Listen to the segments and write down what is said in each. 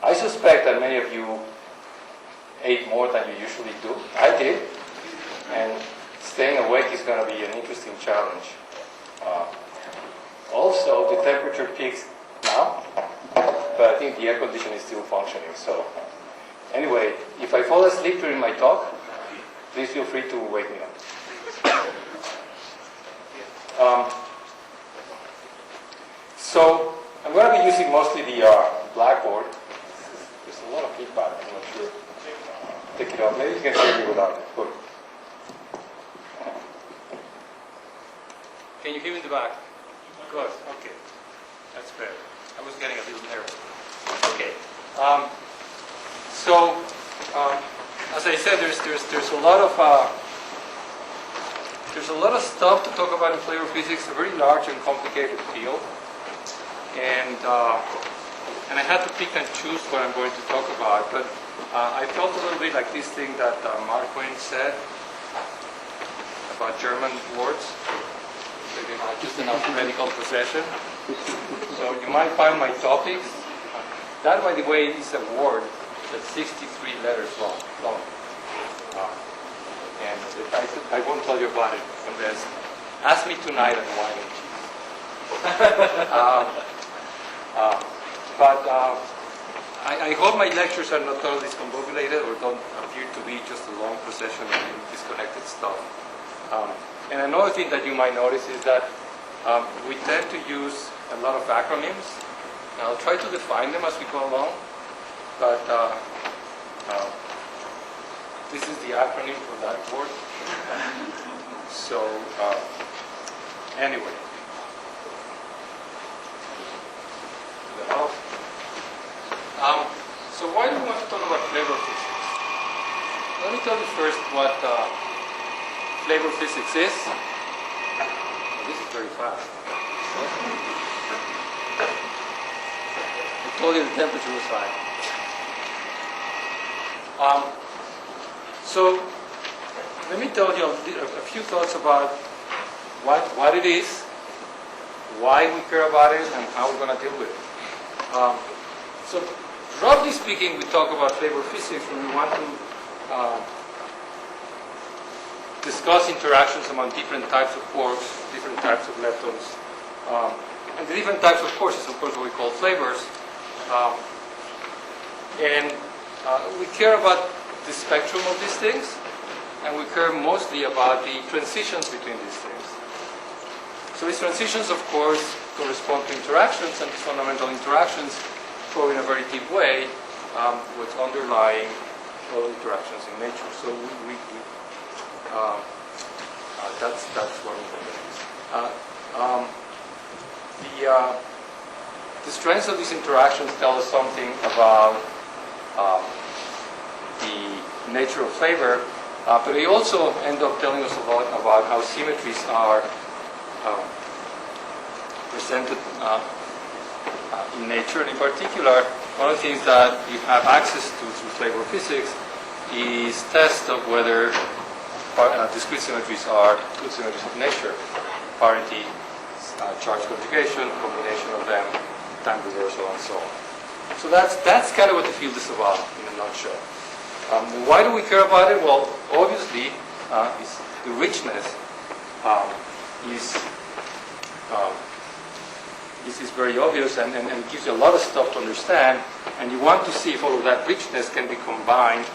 I suspect that many of you ate more than you usually do. I did. And staying awake is going to be an interesting challenge. Also, the temperature peaks now, but I think the air conditioning is still functioning. So anyway, if I fall asleep during my talk, please feel free to wake me up. So I'm going to be using mostly the blackboard. There's a lot of feedback. I'm not sure. Take it off. Maybe you can see me without it. Good. Can you hear me in the back? Good. Okay. That's better. I was getting a little nervous. Okay. As I said, there's a lot of stuff to talk about in flavor physics. A very large and complicated field, and I had to pick and choose what I'm going to talk about. But I felt a little bit like this thing that Mark Twain said about German words. Just an alphabetical procession. So you might find my topics. That, by the way, is a word that's 63 letters long. And I won't tell you about it unless ask me tonight at wine and cheese. I hope my lectures are not totally discombobulated or don't appear to be just a long procession of disconnected stuff. And another thing that you might notice is that we tend to use a lot of acronyms. And I'll try to define them as we go along, but this is the acronym for that word. So anyway. So why do we want to talk about flavor physics? Let me tell you first what flavor physics is. Oh, this is very fast. I told you the temperature was high. So let me tell you a few thoughts about what it is, why we care about it, and how we're going to deal with it. So roughly speaking, we talk about flavor physics when we want to discuss interactions among different types of quarks, different types of leptons, and the different types of courses, of course, what we call flavors. We care about the spectrum of these things, and we care mostly about the transitions between these things. So these transitions, of course, correspond to interactions, and these fundamental interactions go in a very deep way what's underlying all interactions in nature. So that's what we do. The strengths of these interactions tell us something about the nature of flavor, but they also end up telling us about how symmetries are presented in nature. And in particular, one of the things that you have access to through flavor physics is test of whether discrete symmetries are good symmetries of nature, parity, charge conjugation, combination of them, time reversal, and so on. So that's kind of what the field is about in a nutshell. Why do we care about it? Well, obviously, the richness is very obvious and gives you a lot of stuff to understand, and you want to see if all of that richness can be combined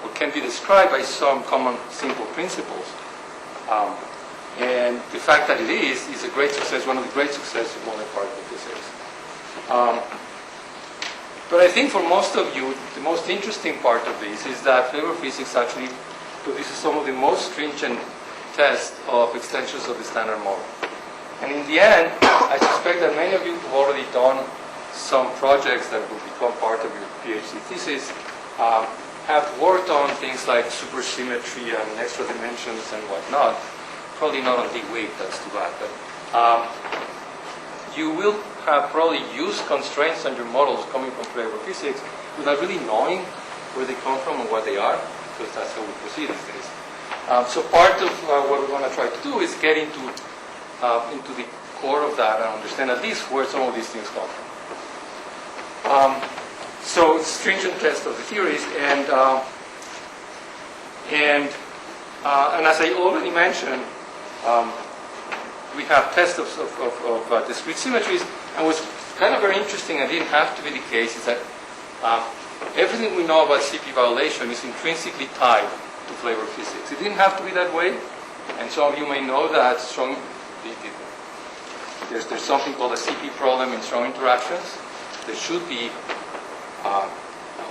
or can be described by some common simple principles. And the fact that it is a great success, one of the great successes of modern particle physics. But I think for most of you, the most interesting part of this is that flavor physics actually produces some of the most stringent tests of extensions of the Standard Model. And in the end, I suspect that many of you have already done some projects that will become part of your PhD thesis, have worked on things like supersymmetry and extra dimensions and whatnot. Probably not on deep weight, that's too bad. But you will have probably used constraints on your models coming from flavor physics without really knowing where they come from and what they are, because that's how we proceed these days. So part of what we're going to try to do is get into the core of that and understand at least where some of these things come from. So stringent test of the theories, and as I already mentioned, we have tests of discrete symmetries, and what's kind of very interesting, and didn't have to be the case, is that everything we know about CP violation is intrinsically tied to flavor physics. It didn't have to be that way, and some of you may know that there's something called a CP problem in strong interactions. There should be,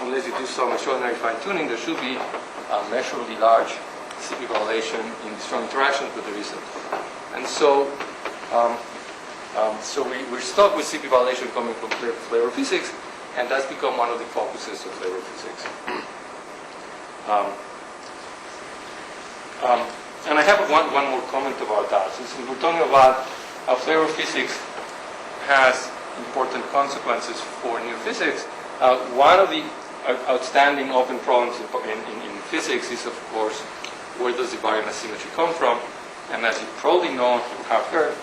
unless you do some extraordinary fine-tuning, there should be a measurably large CP violation in strong interactions, but there isn't. And so, we're stuck with CP violation coming from flavor physics, and that's become one of the focuses of flavor physics. And I have one more comment about that. Since we're talking about how flavor physics has important consequences for new physics, one of the outstanding open problems in physics is, of course, where does the baryon asymmetry come from? And as you probably know, you have heard,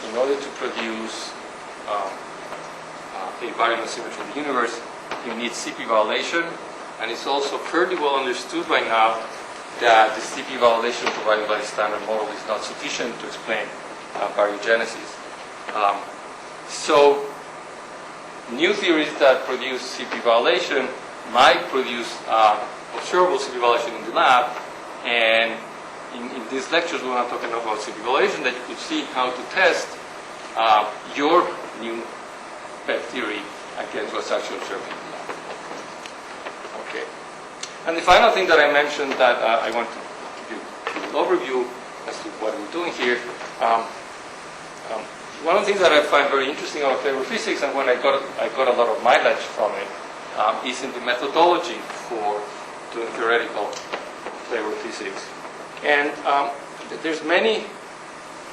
in order to produce a baryon asymmetry in the universe, you need CP violation, and it's also fairly well understood by now that the CP violation provided by the standard model is not sufficient to explain baryogenesis. So new theories that produce CP violation might produce observable CP violation in the lab, and in these lectures we're not talking enough about CP violation, that you could see how to test your new PET theory against what's actually observed in the lab. Okay. And the final thing that I mentioned that I want to give you an overview as to what we're doing here. One of the things that I find very interesting about flavor physics, and when I got a lot of mileage from it, is in the methodology for doing theoretical flavor physics. And there's many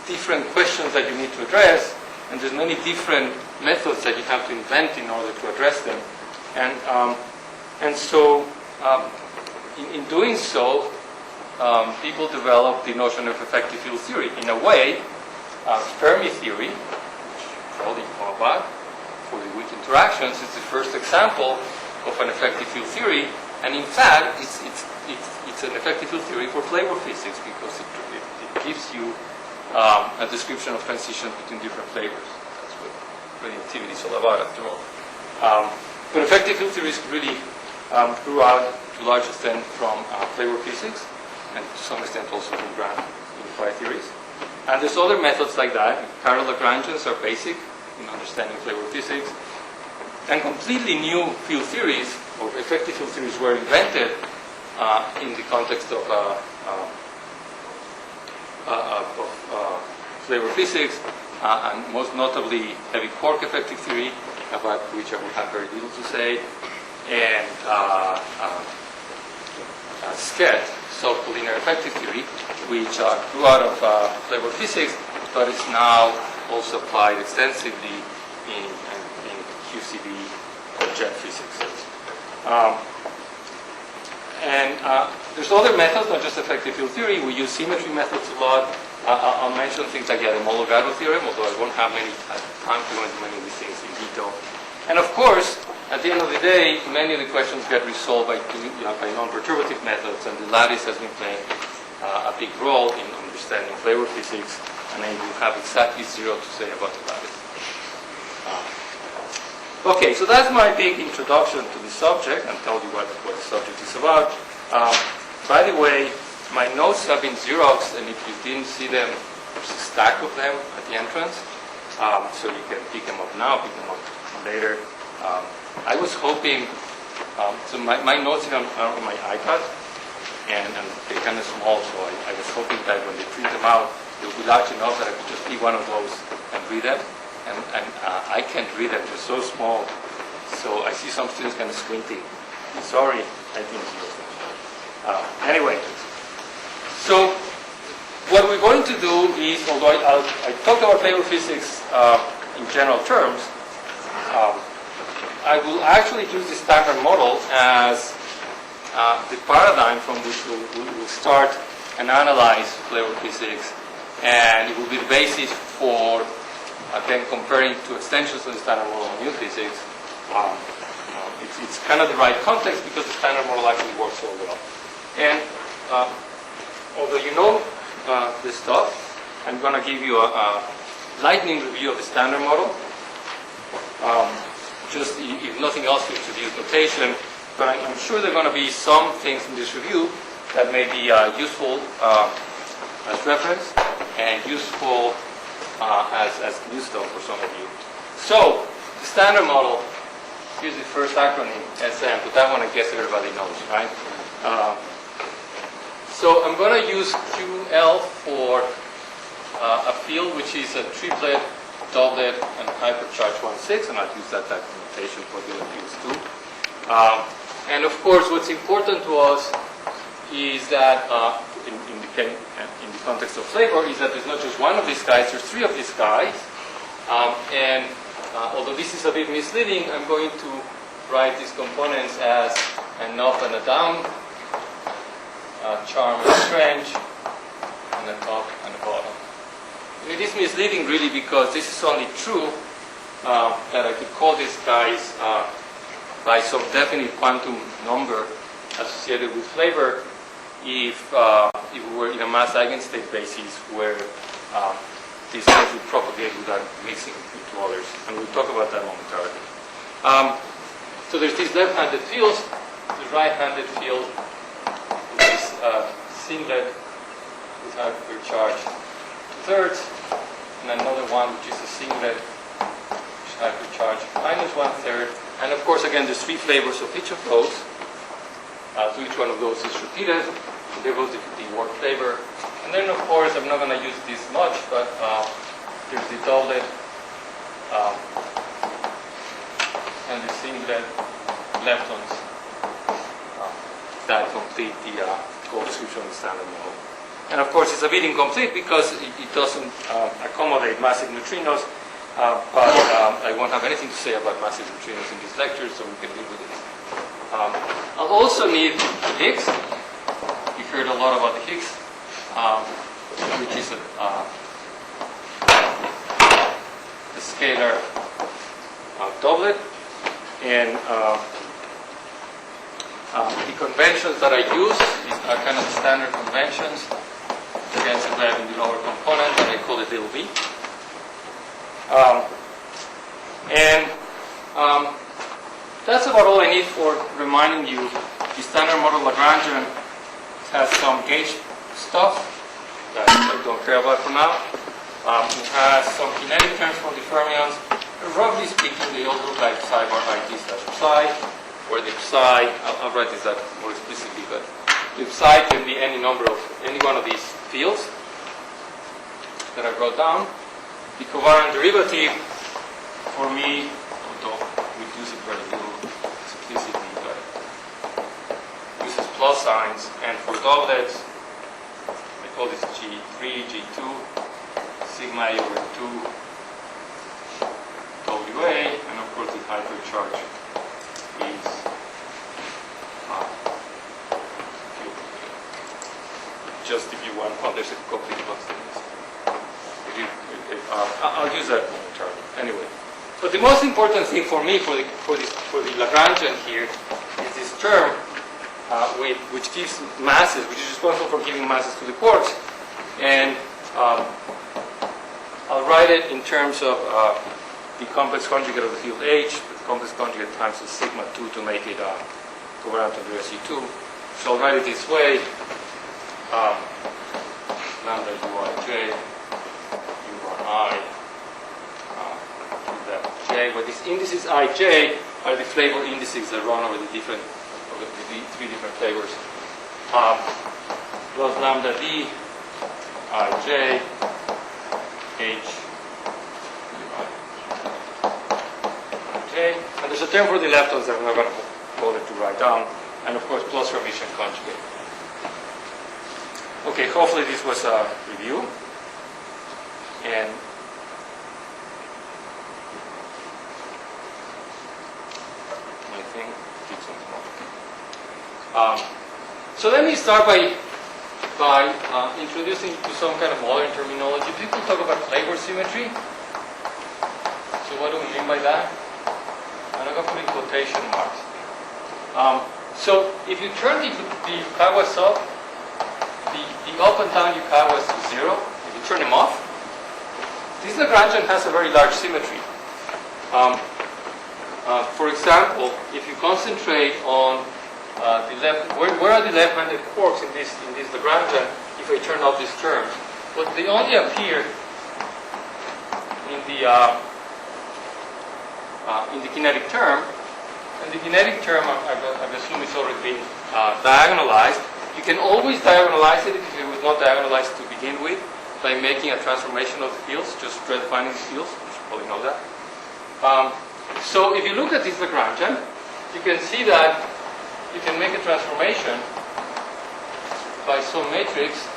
different questions that you need to address, and there's many different methods that you have to invent in order to address them. And so in doing so, people develop the notion of effective field theory. In a way, Fermi theory, which you probably know about, for the weak interactions, is the first example of an effective field theory. And in fact, it's an effective field theory for flavor physics, because it gives you a description of transitions between different flavors. That's what radioactivity is all about, after all. But effective field theories really grew out to a large extent from flavor physics, and to some extent also from grand unified theories. And there's other methods like that. Parallel Lagrangians are basic in understanding flavor physics. And completely new field theories, or effective field theories, were invented in the context of flavor physics, and most notably heavy quark effective theory, about which I will have very little to say, and SCET, self-collinear effective theory, which grew out of flavor physics, but is now also applied extensively in QCD jet physics. There's other methods, not just effective field theory. We use symmetry methods a lot. I'll mention things like the Adamolo-Gatto theorem, although I won't have time to go into many of these things in detail. And of course, at the end of the day, many of the questions get resolved by non-perturbative methods, and the lattice has been playing a big role in understanding flavor physics, and I will have exactly zero to say about the lattice. Okay, so that's my big introduction to the subject, and tell you what the subject is about. By the way, my notes have been Xeroxed, and if you didn't see them, there's a stack of them at the entrance, so you can pick them up now, pick them up later. I was hoping, so my notes are on my iPad, and they're kind of small, so I was hoping that when they print them out, they'll be large enough that I could just pick one of those and read them. And I can't read them, they're so small. So I see some students kind of squinting. Sorry, I think it's anyway, so what we're going to do is, although I talked about flavor physics in general terms, I will actually use the standard model as the paradigm from which we'll start and analyze flavor physics, and it will be the basis for then comparing two extensions of the standard model of new physics, it's kind of the right context because the standard model actually works so well. And although you know this stuff, I'm going to give you a lightning review of the standard model. Just if nothing else, to introduce notation. But I'm sure there are going to be some things in this review that may be useful as reference and useful as new stuff for some of you. So, the standard model, here's the first acronym, SM, but that one I guess everybody knows, right? So I'm going to use QL for a field which is a triplet, doublet, and hypercharged 1,6, and I'll use that type of notation for the other fields too. And of course, what's important to us is that in the context of flavor is that there's not just one of these guys, there's three of these guys. And although this is a bit misleading, I'm going to write these components as an up and a down, a charm and a strange, and a top and a bottom. And it is misleading really because this is only true that I could call these guys by some definite quantum number associated with flavor if we were in a mass eigenstate basis where these things would propagate without mixing into others. And we'll talk about that momentarily. So there's these left-handed fields, the right-handed field, which is singlet with hypercharged 2/3, and another one which is a singlet which is hypercharged -1/3. And of course, again, there's three flavors of each of those. So each one of those is repeated. They both the word flavor. And then, of course, I'm not going to use this much, but there's the doublet and the singlet leptons that complete the goal description of the standard model. And of course, it's a bit incomplete because it doesn't accommodate massive neutrinos, but I won't have anything to say about massive neutrinos in this lecture, so we can deal with it. I'll also need the Higgs. You heard a lot about the Higgs, which is a scalar doublet. And the conventions that I use are kind of the standard conventions against the graph in the lower component, and I call it little b. That's about all I need for reminding you. The standard model Lagrangian has some gauge stuff that I don't care about for now. It has some kinetic terms for the fermions. Roughly speaking, they all look like psi bar IT slash psi, where the psi, I'll write this out more explicitly, but the psi can be any number of, any one of these fields that I wrote down. The covariant derivative, for me, although we use it very little explicitly, but uses plus signs, and for doublets, I call this G3, G2, sigma A over 2, WA, and of course the hypercharge is just if you want, well, there's a complete constant. I'll use that momentarily. Anyway, but the most important thing for me for the Lagrangian here is this term which gives masses, which is responsible for giving masses to the quarks, and I'll write it in terms of the complex conjugate of the field H, the complex conjugate times the sigma 2 to make it covariant of the SE2. So I'll write it this way: lambda Uij. I, J, but these indices Ij are the flavor indices that run over the three different flavors. Plus lambda D, Ij, H, J, and there's a term for the leptons that I'm not going to bother to write down, and of course plus Hermitian conjugate. Okay, hopefully this was a review. And I think did something more. So let me start by introducing to some kind of modern terminology. People talk about flavor symmetry. So what do we mean by that? and I'm going to put in quotation marks. So if you turn the Yukawas up, the up and down Yukawas to 0, if you turn them off, this Lagrangian has a very large symmetry. For example, if you concentrate on the left, where are the left-handed quarks in this Lagrangian? If I turn off these terms, well, they only appear in the kinetic term, and the kinetic term, I assume, it's already been diagonalized. You can always diagonalize it if it was not diagonalized to begin with by making a transformation of the fields, just redefining the fields. You should probably know that. So if you look at this Lagrangian, you can see that you can make a transformation by some matrix,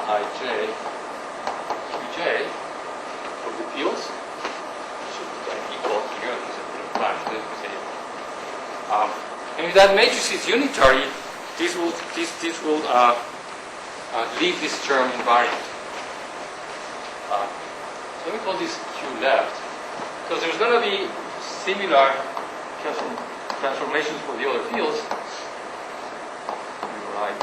Ij, Qj, of the fields. Should be equal here. And if that matrix is unitary, this will leave this term invariant. So let me call this Q left, because there's going to be similar transformations for the other fields. Right.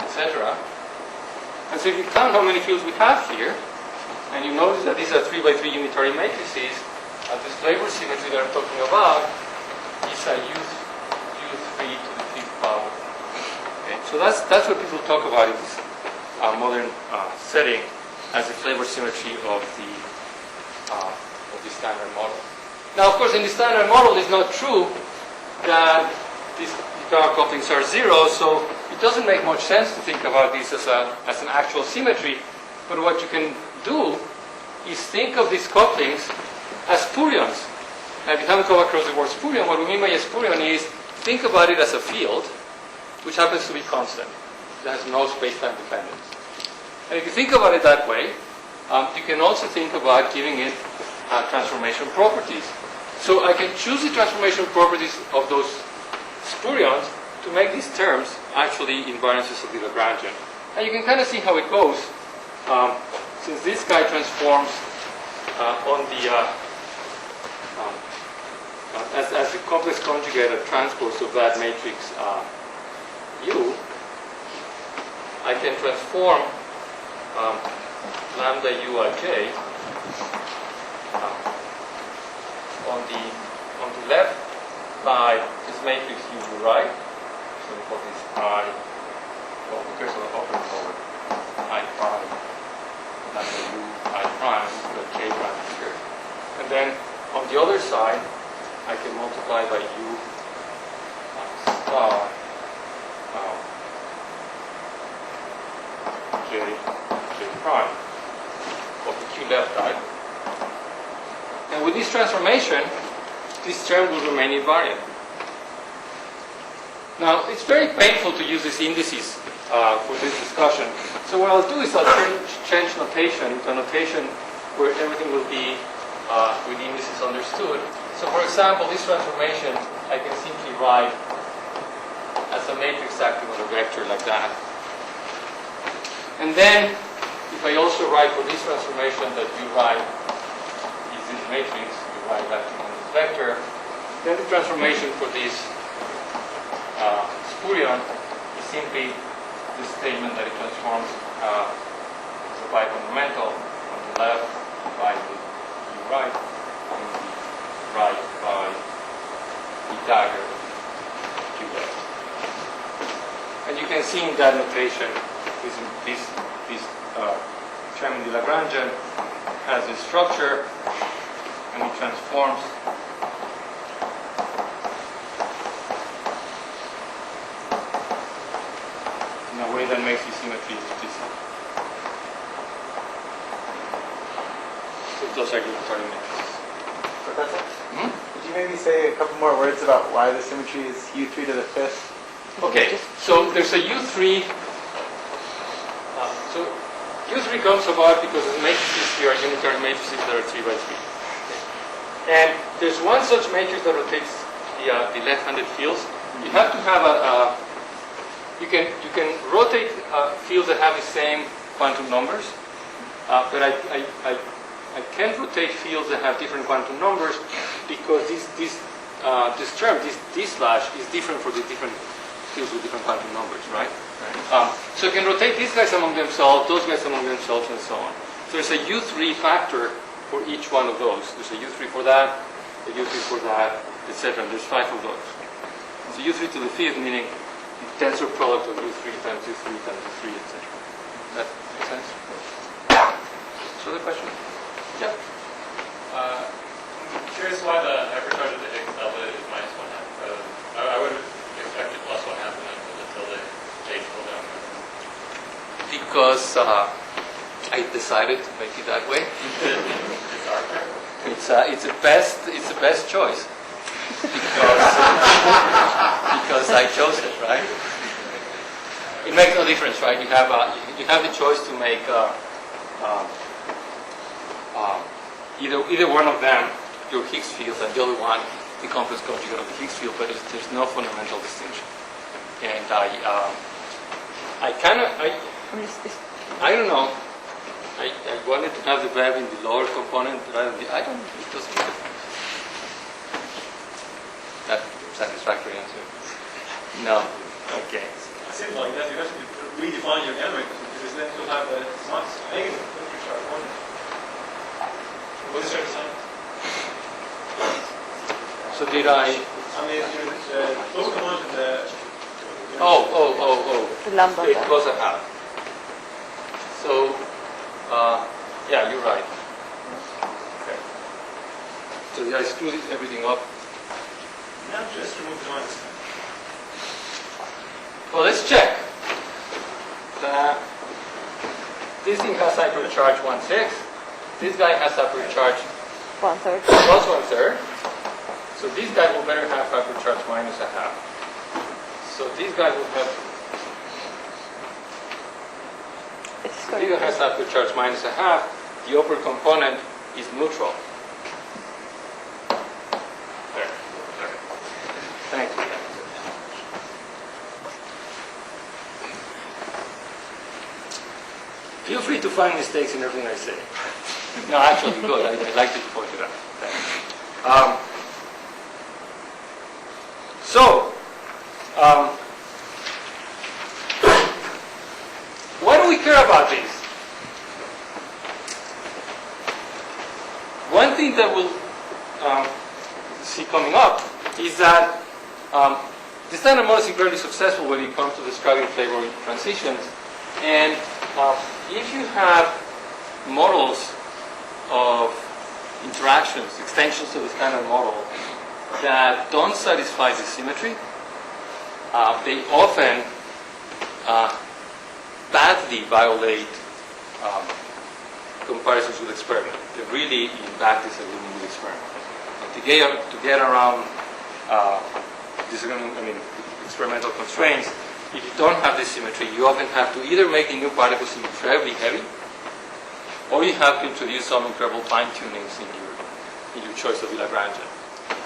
Etc. And so if you count how many fields we have here, and you notice that these are 3 by 3 unitary matrices, and this flavor symmetry that I'm talking about is a U3 to the 5th power. Okay? So that's what people talk about in this modern setting as the flavor symmetry of the standard model. Now, of course, in the standard model, it's not true that these power couplings are 0, so it doesn't make much sense to think about this as an actual symmetry. But what you can do is think of these couplings as spurions. Now, if you haven't come across the word spurion, what we mean by a spurion is think about it as a field which happens to be constant. It has no space-time dependence. And if you think about it that way, you can also think about giving it transformation properties. So I can choose the transformation properties of those spurions to make these terms actually invariances of the Lagrangian. And you can kind of see how it goes. Since this guy transforms on the as the complex conjugate transpose of that matrix U, I can transform lambda Uij on the left by this matrix U to the right. So we call this I, well, in case of the open forward, I prime, lambda U I prime, we put J prime here. And then on the other side, I can multiply by U star J prime of the Q left type. And with this transformation, this term will remain invariant. Now, it's very painful to use these indices for this discussion. So what I'll do is I'll change notation to a notation where everything will be with indices understood. So for example, this transformation I can simply write as a matrix acting on a vector like that. And then, if I also write for this transformation that you write is this matrix, you write acting on this vector, then the transformation for this spurion is simply this statement that it transforms the bifundamental on the left by the U right, on the right by the dagger Q left. And you can see in that notation this term in the Lagrangian has this structure, and it transforms in a way that makes the symmetry explicit. So those are unitary matrices. Professor, could you maybe say a couple more words about why the symmetry is U3 to the 5th? Okay, so there's a U3. So U3 comes about because the matrices here are unitary matrices that are 3 by 3. And there's one such matrix that rotates the left-handed fields. You have to have you can rotate fields that have the same quantum numbers, but I can rotate fields that have different quantum numbers because this term, this slash, is different for the different fields with different quantum numbers, right? So I can rotate these guys among themselves, those guys among themselves, and so on. So there's a U3 factor for each one of those. There's a U3 for that, a U3 for that, etc. And there's 5 of those. So U3 to the 5th, meaning the tensor product of U3 times U3 times U3, etc. That makes sense? So the question? Yeah. I'm curious why the hypercharge of the Higgs delta is -1/2. I would have expected +1/2 until the H pulled down. Because I decided to make it that way. It's the best choice because I chose it, right? It makes no difference, right? You have the choice to make either one of them your Higgs field and the other one the complex conjugate of the Higgs field, but there's no fundamental distinction. And I don't know. I wanted to have the verb in the lower component rather than I don't know. It doesn't make a difference. That satisfactory answer? No. Okay. It seems like that you have to redefine your n vectors because then you'll have a negative vector charge on it. What is your sign? So did I? I mean, those components in the. Oh. The lambda. It was a half. So, yeah, you're right. Okay. So did I screw everything up? No, just remove the minus. Well, let's check. This thing has hypercharge 1/6. This guy has hypercharge 1/3. plus 1/3. So this guy will better have hypercharge -1/2. So this guy will have. It's This guy has hypercharge -1/2. The upper component is neutral. There. Thank you. Feel free to find mistakes in everything I say. No, actually, good. I'd like to point it out. Why do we care about this? One thing that we'll see coming up is that the standard model is incredibly successful when it comes to describing flavor transitions. And if you have models of interactions, extensions of the standard model that don't satisfy the symmetry, they often badly violate comparisons with experiment. They really, in fact, disagree with experiment. And to get around experimental constraints, if you don't have this symmetry, you often have to either make the new particles incredibly heavy, or you have to introduce some incredible fine-tunings in your choice of the Lagrangian.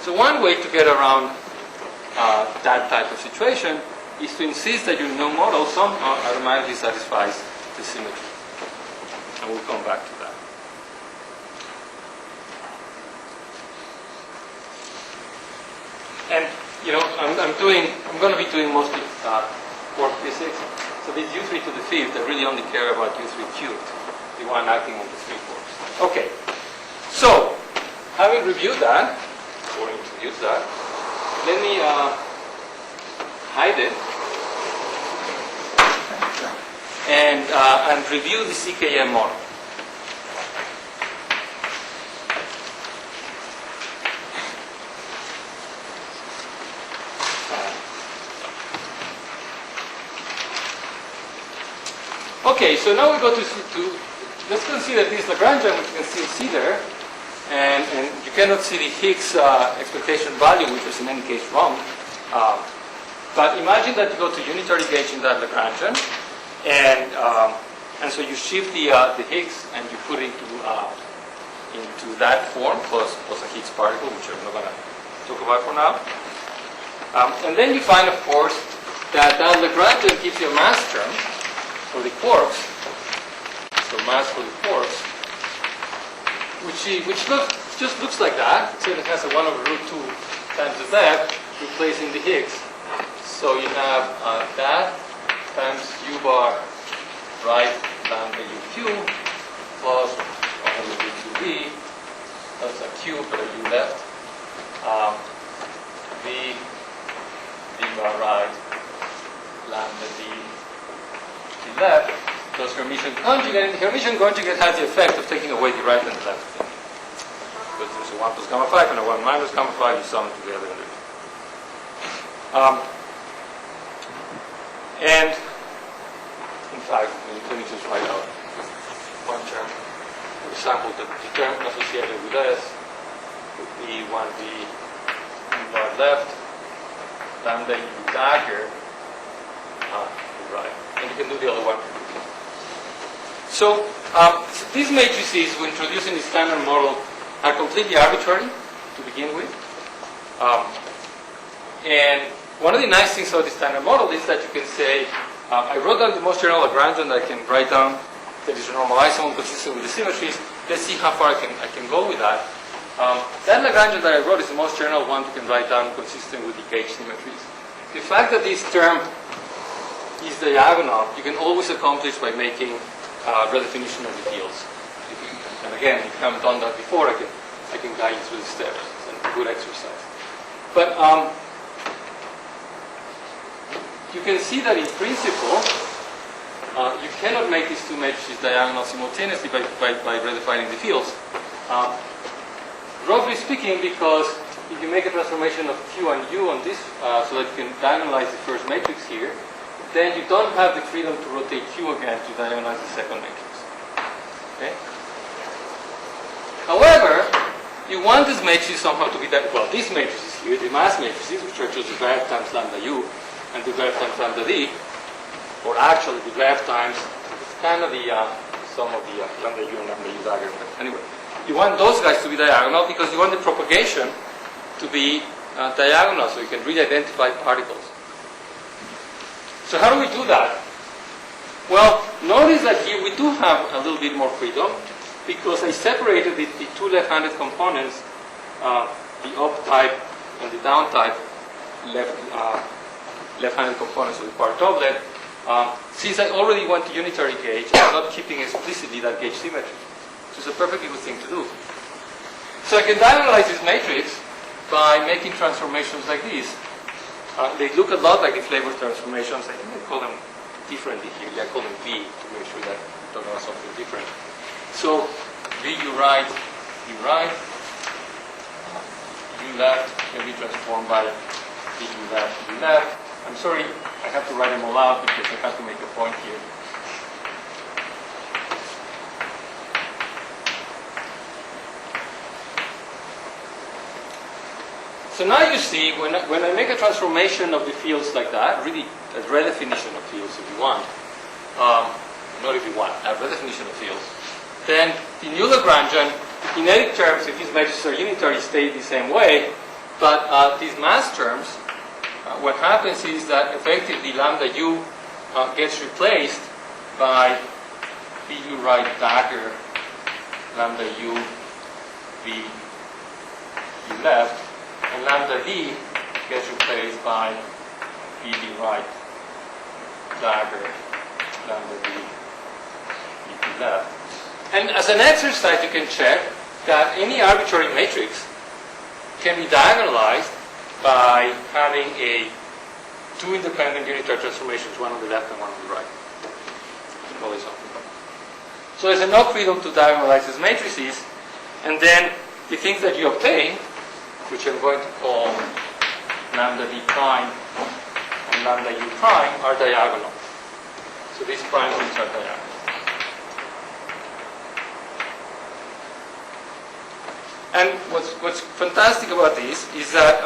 So one way to get around that type of situation is to insist that your new model somehow automatically satisfies the symmetry. And we'll come back to that. And I'm going to be doing mostly quark physics. So this U3 to the 5th, I really only care about U3 cubed, the one acting on the 3 quarks. Okay. So, having reviewed that, or introduced that, let me hide it and review the CKM model. Okay, so now we go to let's consider this Lagrangian, which you can still see there, and you cannot see the Higgs expectation value, which is in any case wrong. But imagine that you go to unitary gauge in that Lagrangian, and so you shift the Higgs and you put it into that form plus a Higgs particle, which I'm not going to talk about for now. And then you find, of course, that Lagrangian gives you a mass term for the quarks ask for the force, which just looks like that. So it has a 1 over root 2 times the depth, replacing the Higgs. So you have that times U bar right lambda U cube plus 1 over root 2B. That's a cube, but a U left. V bar right lambda D left plus Hermitian conjugate. And the Hermitian conjugate has the effect of taking away the right and the left thing. Because there's a 1 plus gamma 5 and a 1 minus gamma 5, you sum them together. And in fact, let me just write out one term. For example, the term associated with S would be 1V bar left, lambda U dagger, right. And you can do the other one. So these matrices we introduce in the standard model are completely arbitrary to begin with. And one of the nice things about the standard model is that you can say, I wrote down the most general Lagrangian that I can write down that is normalizable and consistent with the symmetries. Let's see how far I can go with that. That Lagrangian that I wrote is the most general one you can write down consistent with the gauge symmetries. The fact that this term is diagonal, you can always accomplish by making redefinition of the fields. And again, if you haven't done that before, I can guide you through the steps. It's a good exercise. But you can see that in principle, you cannot make these two matrices diagonal simultaneously by redefining the fields. Roughly speaking, because if you make a transformation of Q and U on this, so that you can diagonalize the first matrix here, then you don't have the freedom to rotate Q again to diagonalize the second matrix. Okay? However, you want this matrix somehow to be that, well, these matrices here, the mass matrices, which are just the graph times lambda U and the graph times lambda D, or actually the graph times, it's kind of the sum of the lambda U and lambda U dagger. But anyway, you want those guys to be diagonal because you want the propagation to be diagonal, so you can really identify particles. So how do we do that? Well, notice that here we do have a little bit more freedom because I separated the two left-handed components, the up type and the down type left-handed components of the part doublet. Since I already want the unitary gauge, I'm not keeping explicitly that gauge symmetry. So it's a perfectly good thing to do. So I can diagonalize this matrix by making transformations like these. They look a lot like the flavor transformations. I think I call them differently here. I call them V to make sure that I'm talking about something different. So V U right, U left can be transformed by V U left, U left. I'm sorry, I have to write them all out because I have to make a point here. So now you see, when I make a transformation of the fields like that, really a redefinition of fields if you want, not if you want, a redefinition of fields, then the new Lagrangian, the kinetic terms, if these matrices are unitary, stay the same way, but these mass terms, what happens is that effectively lambda U gets replaced by VU right dagger, lambda U, V, U left, and lambda D gets replaced by VD right dagger, lambda D, VD left. And as an exercise, you can check that any arbitrary matrix can be diagonalized by having two independent unitary transformations, one on the left and one on the right. So there's enough freedom to diagonalize these matrices, and then the things that you obtain, which I'm going to call lambda D prime and lambda U prime, are diagonal. So these prime things are diagonal. And what's fantastic about this is that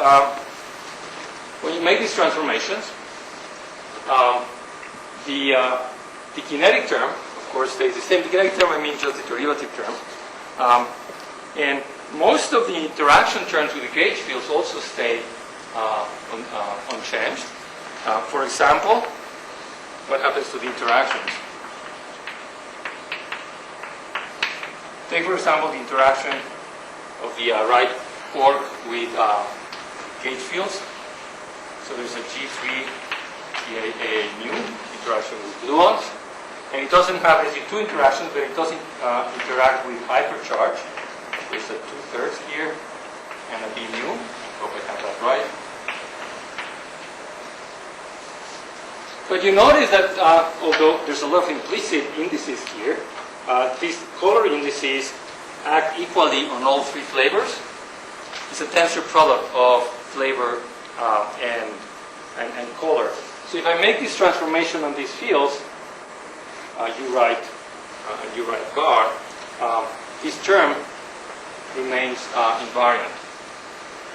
when you make these transformations, the kinetic term, of course, stays the same. The kinetic term, I mean just the derivative term. And most of the interaction terms with the gauge fields also stay unchanged. For example, what happens to the interactions? Take, for example, the interaction of the right quark with gauge fields. So there's a G3 a mu interaction with gluons. And it doesn't have SU2 interactions, but it doesn't interact with hypercharge. There's a 2/3 here and a B mu. Hope I have that right. But you notice that although there's a lot of implicit indices here, these color indices act equally on all three flavors. It's a tensor product of flavor and color. So if I make this transformation on these fields, you write gar, this term remains invariant.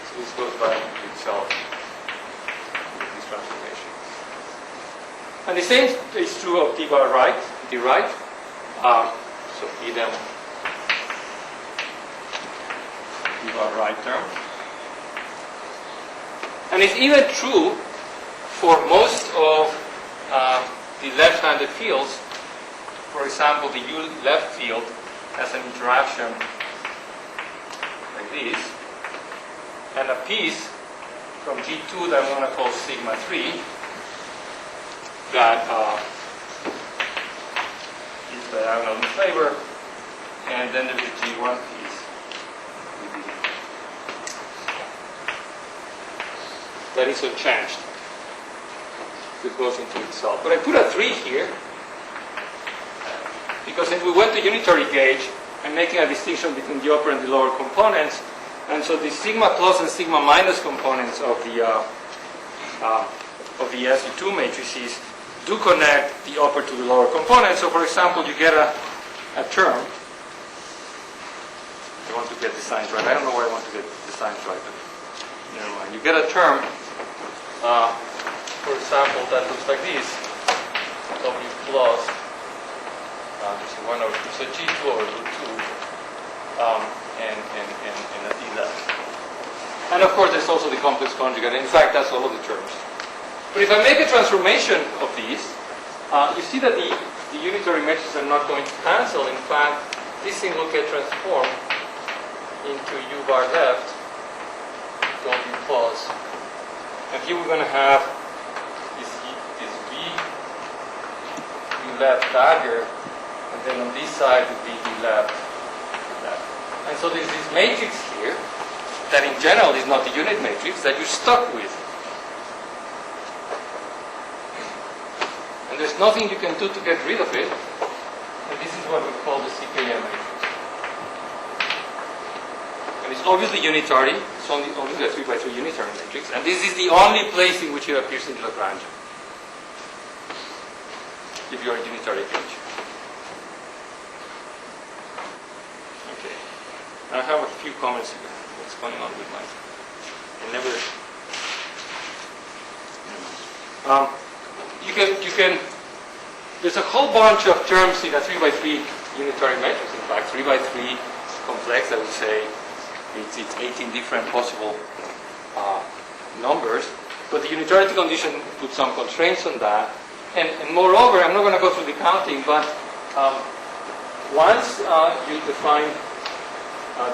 So this goes by itself with this transformation. And the same is true of d bar right, d right. So d bar right term. And it's even true for most of the left-handed fields. For example, the U left field has an interaction like this, and a piece from G2 that I'm going to call sigma 3 that is diagonal in flavor, and then there's a G1 piece that is unchanged. It goes into itself. But I put a 3 here because since we went to unitary gauge, I'm making a distinction between the upper and the lower components, and so the sigma plus and sigma minus components of the SU2 matrices do connect the upper to the lower components. So, for example, you get a term. I want to get the signs right. I don't know why I want to get the signs right, but never mind. You get a term, for example, that looks like this: W plus. There's a 1 over 2, so G2 over root 2, and a D left. And of course, there's also the complex conjugate. In fact, that's all of the terms. But if I make a transformation of these, you see that the unitary matrices are not going to cancel. In fact, this thing will get transformed into U bar left, W plus. And here we're going to have this V U left dagger. And then on this side would be the left. And so there's this matrix here that in general is not the unit matrix that you're stuck with. And there's nothing you can do to get rid of it. And this is what we call the CKM matrix. And it's obviously unitary. It's only a 3x3 unitary matrix. And this is the only place in which it appears in Lagrange. If you're a unitary gauge. I have a few comments here. What's going on with my... You can... There's a whole bunch of terms in a 3x3 unitary matrix. In fact, 3x3 complex, I would say, it's 18 different possible numbers. But the unitarity condition puts some constraints on that. And moreover, I'm not going to go through the counting, but once you define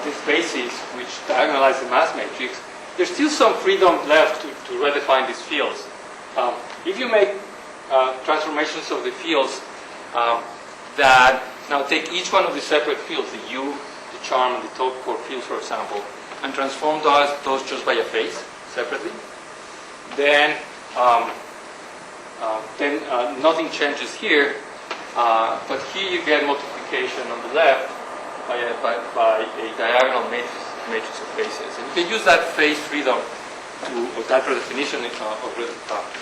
this basis, which diagonalizes the mass matrix, there's still some freedom left to redefine these fields. If you make transformations of the fields that now take each one of the separate fields, the U, the charm, and the total core fields, for example, and transform those just by a phase separately, then nothing changes here, but here you get multiplication on the left by a diagonal matrix of phases. And you can use that phase freedom or that redefinition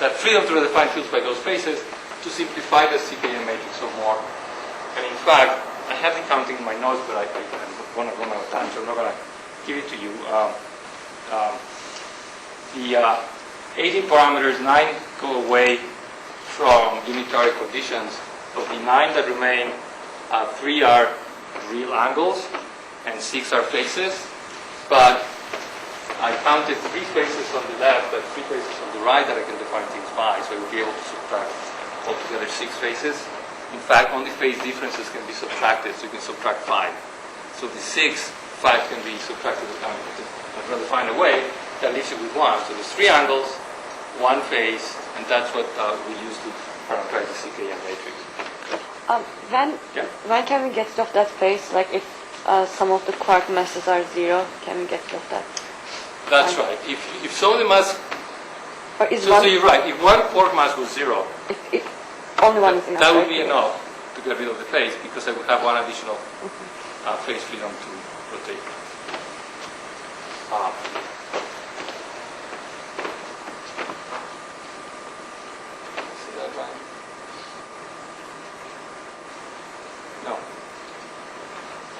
that freedom to redefine fields by those phases to simplify the CKM matrix some more. And in fact, I have the counting in my notes, but I'm going to run out of time, so I'm not going to give it to you. The 18 parameters, 9 go away from unitary conditions. Of the 9 that remain, 3 are real angles and 6 are faces, but I counted 3 faces on the left and 3 faces on the right that I can define things by, so I will be able to subtract altogether 6 faces. In fact, only phase differences can be subtracted, so you can subtract 5 So the 6, 5 can be subtracted. I'm going to find a way that leaves you with 1. So there's 3 angles, 1 face, and that's what we use to parameterize the CKM matrix. When can we get rid of that face? Like if some of the quark masses are 0, can we get rid of that? That's right. If some of the mass, Or is so you're right. If one quark mass was 0, if only one is enough? that would right? be enough to get rid of the phase because I would have one additional phase freedom to rotate. See that line? No.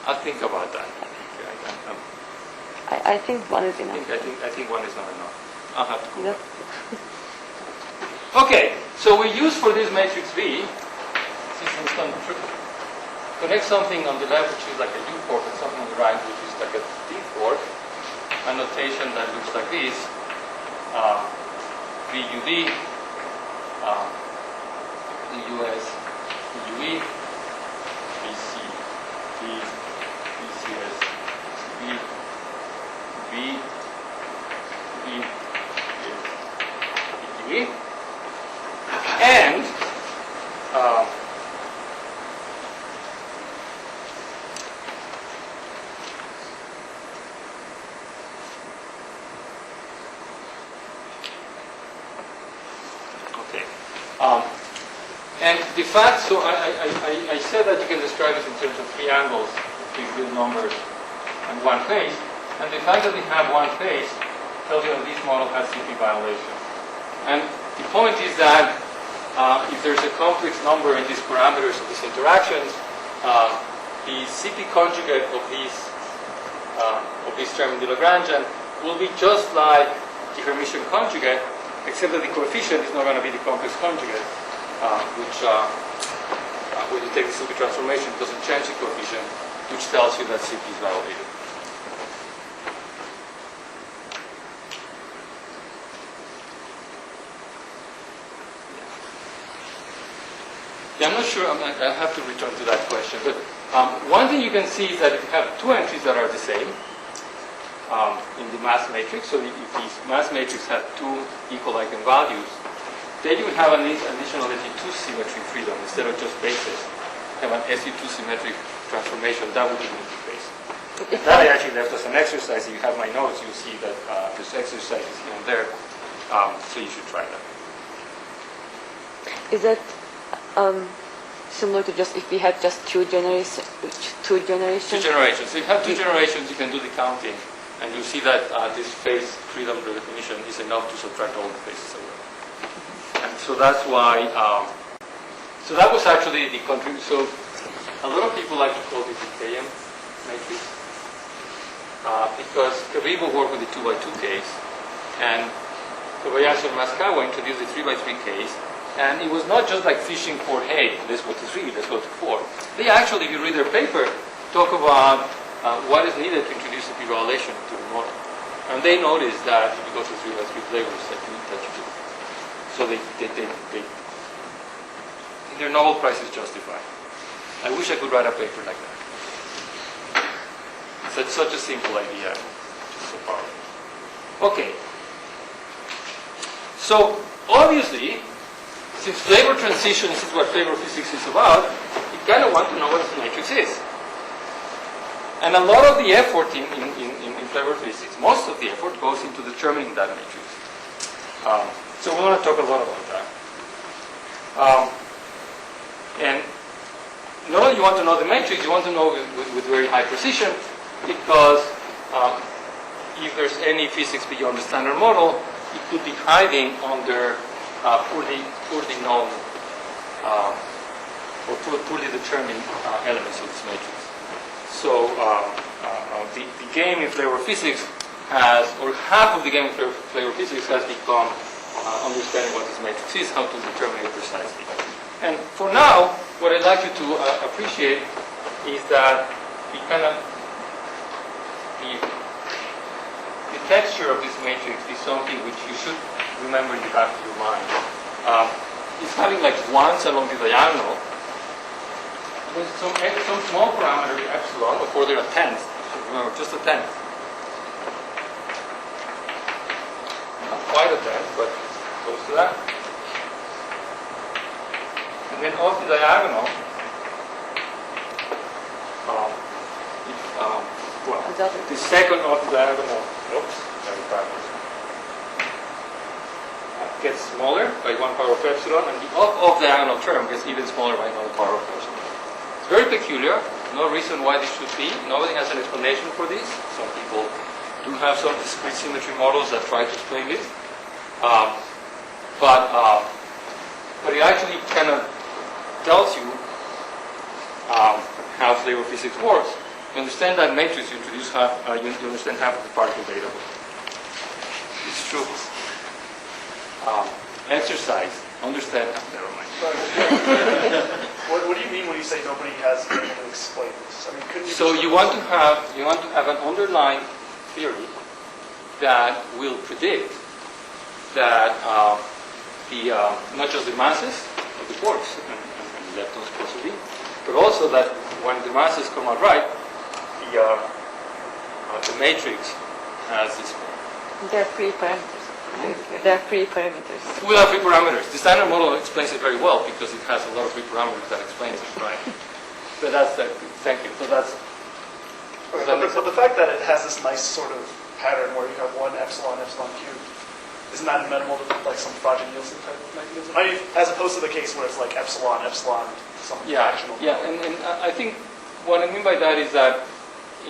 I'll think about that. Okay, I think one is enough. I think 1 is not enough. I'll have to go Yep. back. Okay, so we use for this matrix V, since we can connect something on the left which is like a U port and something on the right which is like a D port, a notation that looks like this, VUD, VUS, VUE, VC, V, VCS, V, V, V, VE, and and the fact, so I said that you can describe this in terms of 3 angles, 3 real numbers, and 1 phase. And the fact that we have 1 phase tells you that this model has CP violation. And the point is that if there's a complex number in these parameters of these interactions, the CP conjugate of this term in the Lagrangian will be just like the Hermitian conjugate, except that the coefficient is not going to be the complex conjugate, which when you take the CP transformation, it doesn't change the coefficient, which tells you that CP is validated. Yeah, I'm not sure, I'll have to return to that question, but one thing you can see is that if you have 2 entries that are the same in the mass matrix, so if this mass matrix had 2 equal eigenvalues, then you would have an additional SU2 symmetry freedom instead of just bases. Have an SU2 symmetric transformation, that would be multi-phase. That I actually left as an exercise. If you have my notes, you'll see that there's exercises here and there, so you should try that. Is that similar to just if we had just 2 generations? 2 generations. 2 generations. So if you have 2 generations, you can do the counting, and you'll see that this phase freedom definition is enough to subtract all the phases away. And so that's why. So that was actually the contribution. So a lot of people like to call this the KM matrix because Karibo worked with the 2x2 case, and Kobayashi and Masakawa introduced the 3x3 case. And it was not just like fishing for, hey, let's go to 3, let's go to 4. They actually, if you read their paper, talk about what is needed to introduce the p-violation to the model. And they noticed that if you go to 3x3 flavors, that you do. So their Nobel Prize is justified. I wish I could write a paper like that. It's such a simple idea, just so powerful. Okay. So, obviously, since flavor transitions is what flavor physics is about, you kind of want to know what this matrix is. And a lot of the effort in flavor physics, most of the effort goes into determining that matrix. So we want to talk a lot about that. And not only you want to know the matrix, you want to know with very high precision, because if there's any physics beyond the standard model, it could be hiding under poorly known or poorly determined elements of this matrix. So the game in flavor physics has, or half of the game in flavor physics has become understanding what this matrix is, how to determine it precisely. And for now, what I'd like you to appreciate is that the texture of this matrix is something which you should remember in the back of your mind. It's having like ones along the diagonal, with some small parameter epsilon, of course they're a tenth. Remember, just a tenth. Not quite a tenth, but close to that. And then off the diagonal, well, the second off the diagonal, oops, very backwards. Gets smaller by 1 power of epsilon, and the off diagonal term gets even smaller by 1 power of epsilon. It's very peculiar. No reason why this should be. Nobody has an explanation for this. Some people do have some discrete symmetry models that try to explain it, but it actually kind of tells you how flavor physics works. You understand that matrix, you introduce half, you understand half of the particle data. It's true. Exercise, understand. Never mind. What do you mean when you say nobody has been able to explain this? I mean, couldn't you? So you want to have an underlying theory that will predict that not just the masses of the quarks and leptons possibly, but also that when the masses come out right, the matrix has this. There are three parameters. There are three parameters. We have three parameters. The standard model explains it very well because it has a lot of three parameters that explains it, right? So that's the, thank you. So that's. But the fact that it has this nice sort of pattern where you have one epsilon cubed, isn't that amenable to like some Fajr-Nielsen type of mechanism? I mean, as opposed to the case where it's like epsilon, some fractional. Yeah, and I think what I mean by that is that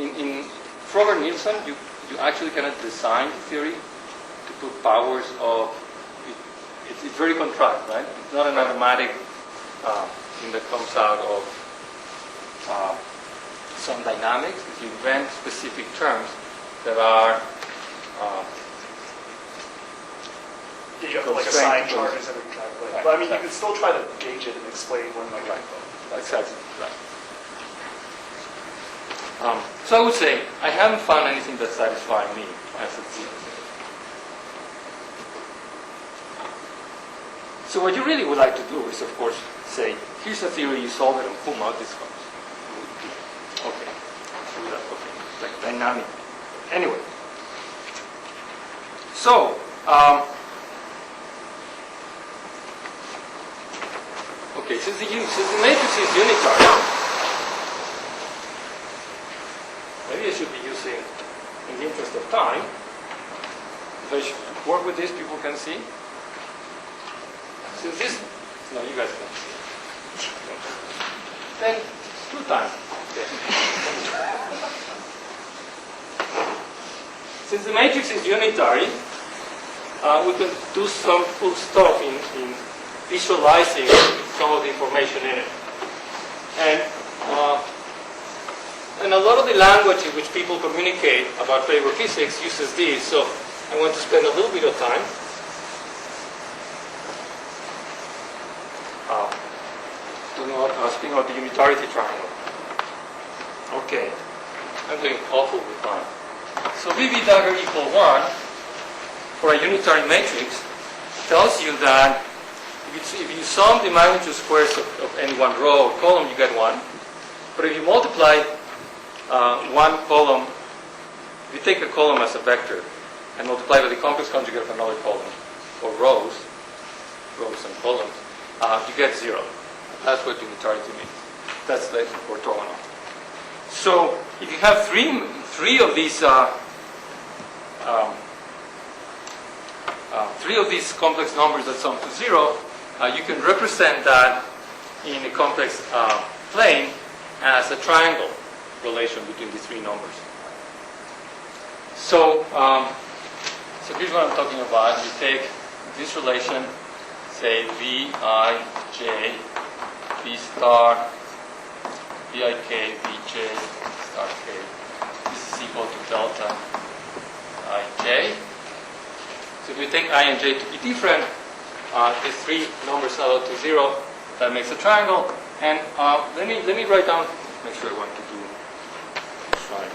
in Fajr-Nielsen, you actually cannot design the theory to put powers of, it's very contrived, right? It's not an automatic thing that comes out of some dynamics. You invent specific terms that are you have to like assign charges every time. But I mean, you can still try to gauge it and explain when like exactly right. So I would say I haven't found anything that satisfies me as a theory. So what you really would like to do is, of course, say, here's a theory, you solve it, and boom, out this comes. Okay. Do that. Okay. Like dynamic. Anyway. So, okay, since the matrix is unitary, maybe I should be using, in the interest of time, if I should work with this, people can see. Since this, no, you guys can see. Then, 2 times. Okay. Since the matrix is unitary, we can do some cool stuff in visualizing some of the information in it. And a lot of the language in which people communicate about flavor physics uses these, so I want to spend a little bit of time speaking about the unitarity triangle. Okay, I'm doing awful with time. So VB dagger equal 1 for a unitary matrix tells you that if you sum the magnitude squares of any one row or column, you get 1. But if you multiply one column, if you take a column as a vector and multiply by the complex conjugate of another column, or rows and columns, you get 0. That's what unitarity means. That's the orthogonal. So if you have three of these complex numbers that sum to 0, you can represent that in a complex plane as a triangle relation between these 3 numbers. So, so here's what I'm talking about. You take this relation, say Vij, V star, Vik, Vj star k. This is equal to delta Ij. So if you take I and j to be different, these 3 numbers add up to 0. That makes a triangle. And let me write down. Make sure I want to do this right.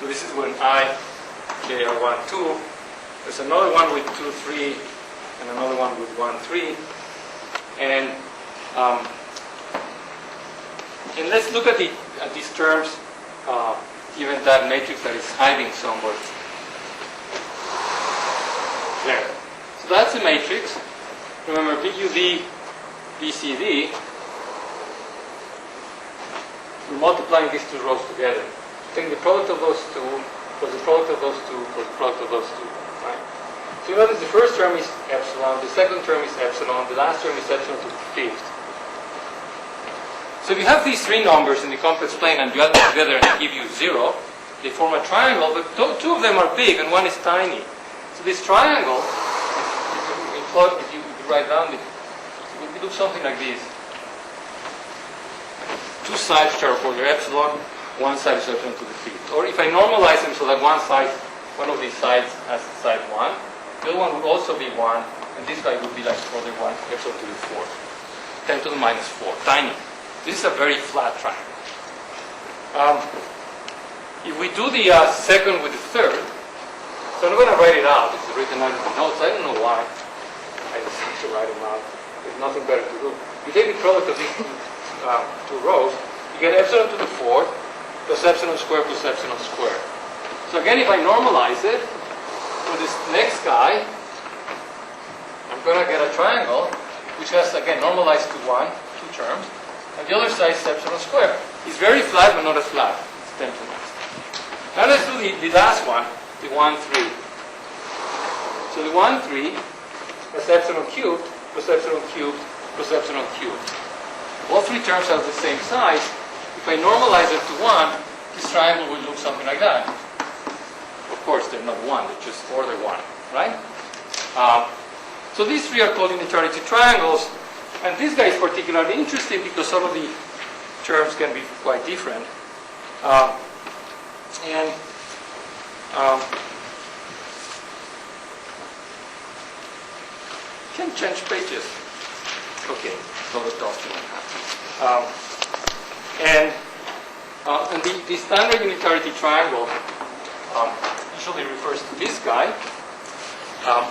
So this is when I, K are 1, 2. There's another one with 2, 3, and another one with 1, 3. And let's look at these terms given that matrix that is hiding somewhere. There. So that's a matrix. Remember, PQD, BCD. We're multiplying these two rows together. Take the product of those two, plus the product of those two, plus the product of those two. Right? So you notice the first term is epsilon, the second term is epsilon, the last term is epsilon to the fifth. So if you have these three numbers in the complex plane and you add them together and they give you 0, they form a triangle, but two of them are big and one is tiny. So this triangle, if you write down it would look something like this. Two sides share for their epsilon, one side is epsilon to the fifth. Or if I normalize them so that one of these sides has side 1, the other one would also be 1, and this guy would be like further 1, epsilon to the 4th. 10 to the minus 4, tiny. This is a very flat triangle. If we do the second with the third, so I'm going to write it out. It's written out in the notes. I don't know why I decided to write them out. There's nothing better to do. You take the product of these two rows, you get epsilon to the 4th plus epsilon squared plus epsilon squared. So again, if I normalize it for this next guy, I'm going to get a triangle which has, again, normalized to 1, 2 terms. And the other side is epsilon squared. It's very flat, but not as flat. It's 10 to the next. Now let's do the last one, the 1, 3. So the 1, 3 is epsilon cubed plus epsilon cubed plus epsilon cubed. All three terms have the same size. If I normalize it to 1, this triangle would look something like that. Of course, they're not 1, they're just order 1, right? So these three are called unitarity triangles. And this guy is particularly interesting because some of the terms can be quite different. Can change pages. Okay, so the document happens. And the standard unitarity triangle usually refers to this guy,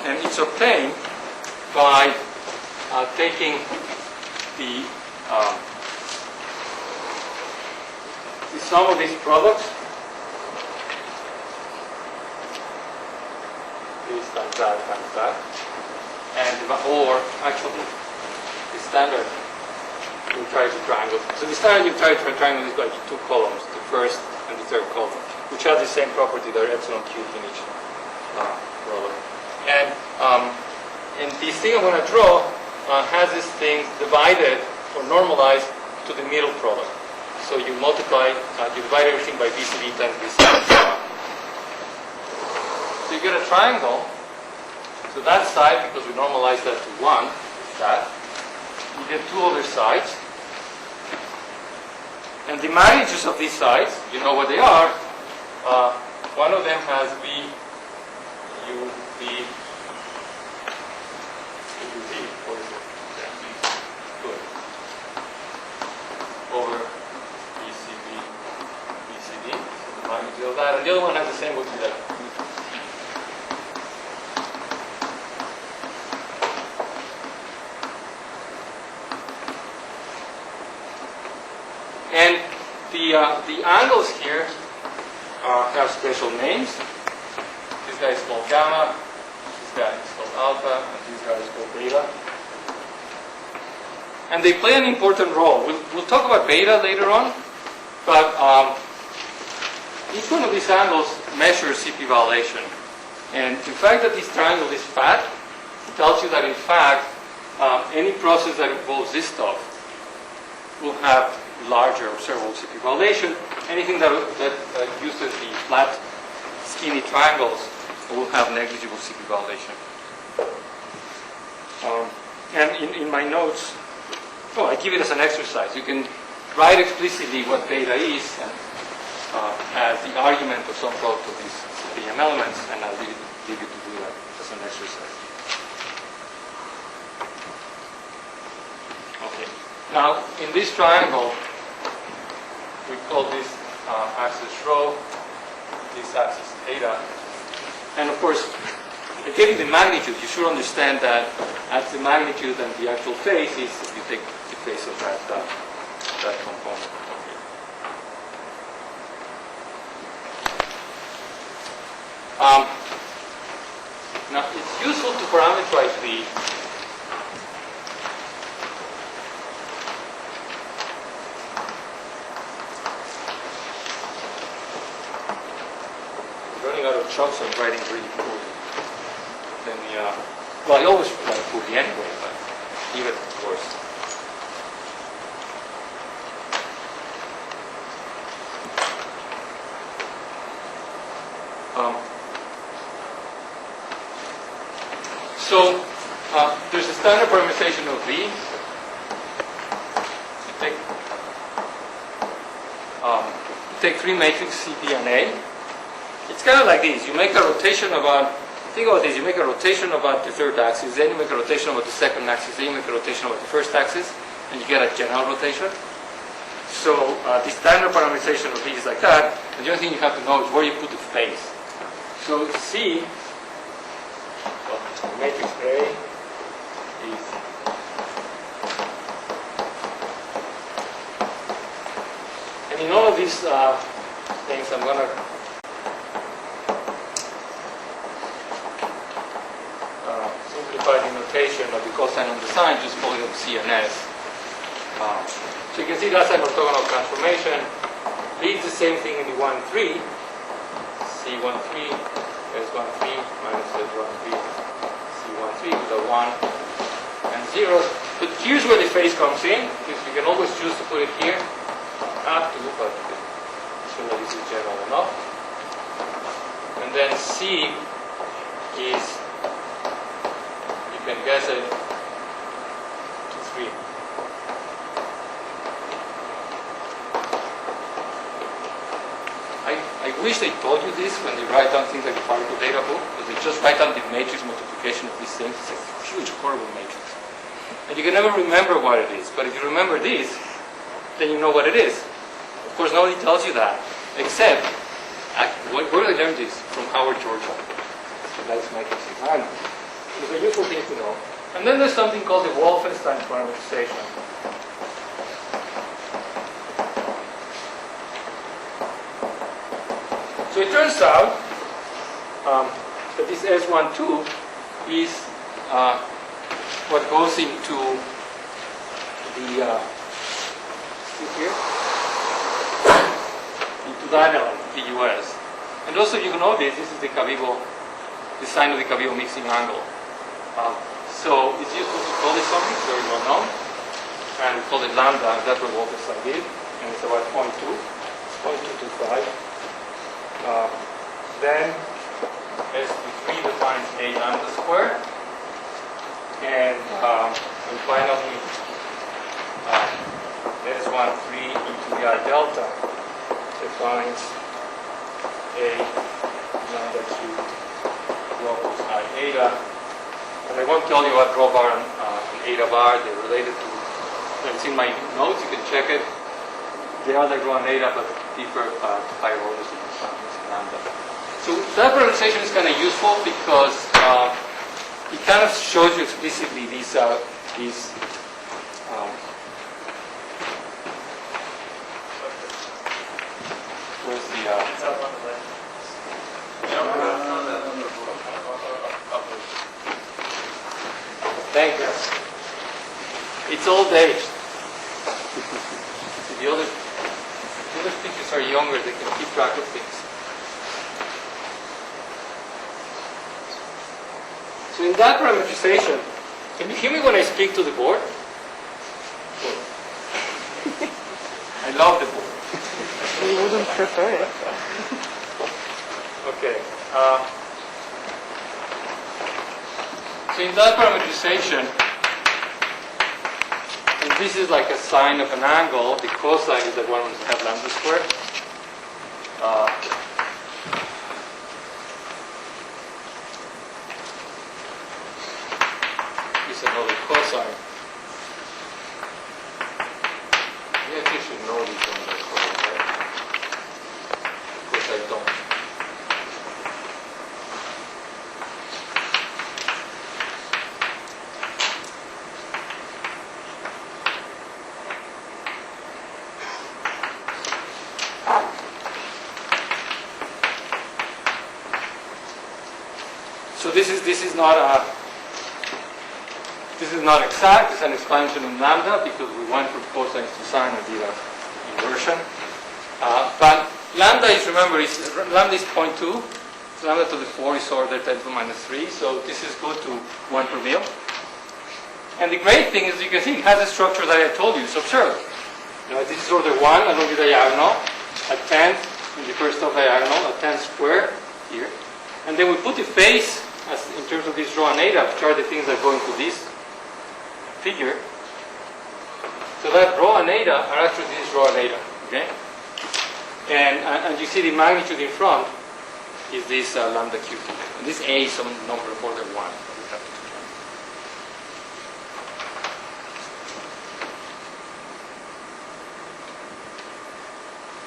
and it's obtained by taking the sum of these products, this times that, and or actually the standard unitarity triangle. So the standard unitarity triangle is like 2 columns, the first and the third column, which have the same property, they're epsilon cubed in each product. And this thing I'm going to draw has this thing divided or normalized to the middle product. So you multiply, you divide everything by BCD times BCD. So you get a triangle. So that side, because we normalize that to 1, that. You get 2 other sides. And the magnitudes of these sides, you know what they are. One of them has B, U, B, over BCD, so the magnitude of that, and the other one has the same, would be that. And the angles here have special names. This guy is called gamma, this guy is called alpha, and this guy is called beta. And they play an important role. We'll talk about beta later on, but each one of these angles measures CP violation. And the fact that this triangle is fat tells you that, in fact, any process that involves this stuff will have larger observable CP violation. Anything that uses the flat, skinny triangles will have negligible CP violation. And in my notes, I give it as an exercise. You can write explicitly what beta is and as the argument of some product of these CPM elements, and I'll leave you to do that as an exercise. Okay. Now, in this triangle, we call this axis rho, this axis eta. And of course, getting the magnitude, you should understand that as the magnitude and the actual phase is, you take the phase of that component. Now, it's useful to parameterize the running out of chalk, so I'm writing really poorly. Then well, I always write poorly anyway, but even worse. So there's a standard parameterization of V. You take three matrices C, P, and A. It's kind of like this. You make a rotation about, think about this, you make a rotation about the third axis, then you make a rotation about the second axis, then you make a rotation about the first axis, and you get a general rotation. So the standard parameterization of V is like that, and the only thing you have to know is where you put the phase. So C, well, the matrix A is and in all of these things, I'm going to simplify the notation of the cosine and the sine, just calling them C and S. So you can see that's an orthogonal transformation. B is the same thing in the 1, 3. C1, 3, S1, 3, minus S1, 3, C1, 3 with a 1 and 0. But here's where the phase comes in, because you can always choose to put it here. Have to, but assume that this is general enough. And then C is, you can guess it, 2, 3. I wish they told you this when they write down things like the particle data book, because they just write down the matrix multiplication of these things. It's a huge, horrible matrix. And you can never remember what it is. But if you remember this, then you know what it is. Of course, nobody tells you that, except, where did I learn this? From Howard, Georgia. So that's my case. I know. It's a useful thing to know. And then there's something called the Wolfenstein parameterization. So it turns out that this S12 is what goes into the here, into that element, the US. And also you know this is the Cavivo, the sign of the Cavivo mixing angle. So it's useful to call this something, it's very well known. And we call it lambda, that's what Wolfenstein did. And it's about 0.2, it's 0.225. Then SP3 defines A lambda squared. And finally, S13 into the I delta defines A lambda cubed rho plus I eta. And I won't tell you what rho bar and eta bar, they're related to, it's in my notes, you can check it. They are like rho and eta, but deeper higher orders in lambda. So that parameterization is kind of useful because it kind of shows you explicitly these where's the It's up on the left. thank you. It's old age. the other speakers are younger, they can keep track of things. So in that parameterization, can you hear me when I speak to the board? I love the board. We wouldn't prefer it. Okay. So in that parameterization, and this is like a sine of an angle, the cosine is the one we have lambda squared. This is another cosine. You actually should know this one as well, right? Of course I don't. So this is not exact. It's an expansion in lambda because we went from cosine to sine and did an inversion. But lambda is, remember, lambda is 0.2. So lambda to the 4 is ordered 10 to the minus 3. So this is good to 1 per mil. And the great thing is you can see it has a structure that I told you. It's observed. This is order 1 along the diagonal, a 10th in the first of diagonal, a 10th square here. And then we put the phase as in terms of this rho and eta, which are the things that go into this figure. So that rho and eta are actually this rho and eta. Okay? And you see the magnitude in front is this lambda cubed. And this A is some number of order 1.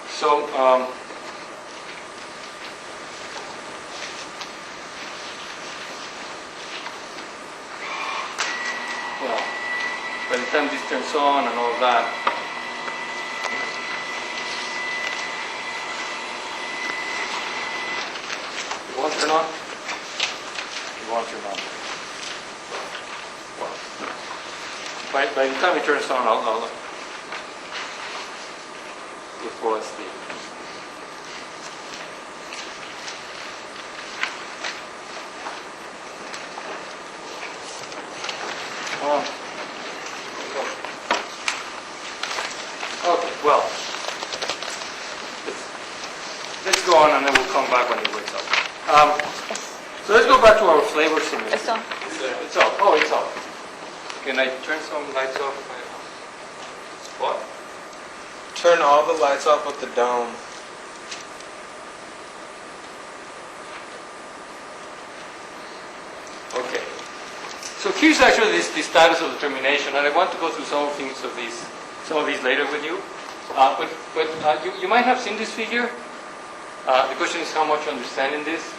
So, well, by the time this turns on and all that, it won't turn on? It won't turn on. Well, by the time it turns on, I'll before it's the okay, well, let's go on and then we'll come back when it wakes up. So let's go back to our flavor simulation. It's on. It's off. Oh, it's off. Can I turn some lights off? What? Turn all the lights off with the dome. Okay. So here's actually the status of the termination, and I want to go through some things of these later with you. But you might have seen this figure. The question is how much you understand in this.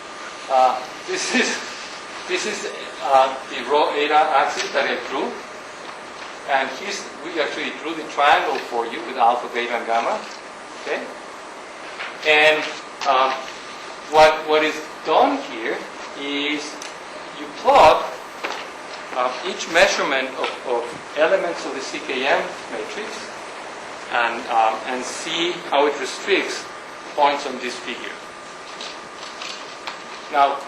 This is the rho eta axis that I drew. And we actually drew the triangle for you with alpha, beta, and gamma. Okay? And what is done here is you plot each measurement of elements of the CKM matrix and see how it restricts points on this figure. Now,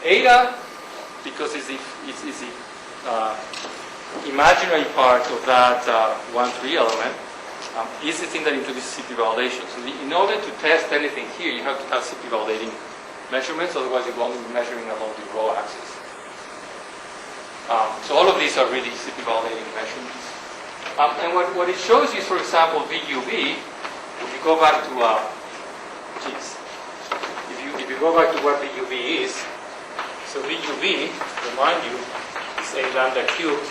eta, because it's the imaginary part of that 1,3 element, is the thing that introduces CP validation. So in order to test anything here, you have to have CP validating measurements, otherwise you won't be measuring along the rho axis. So all of these are really CP validating measurements. And what it shows you is, for example, VUV. If you go back to, if you go back to what VUV is, so VUV, remind you, is A lambda cubed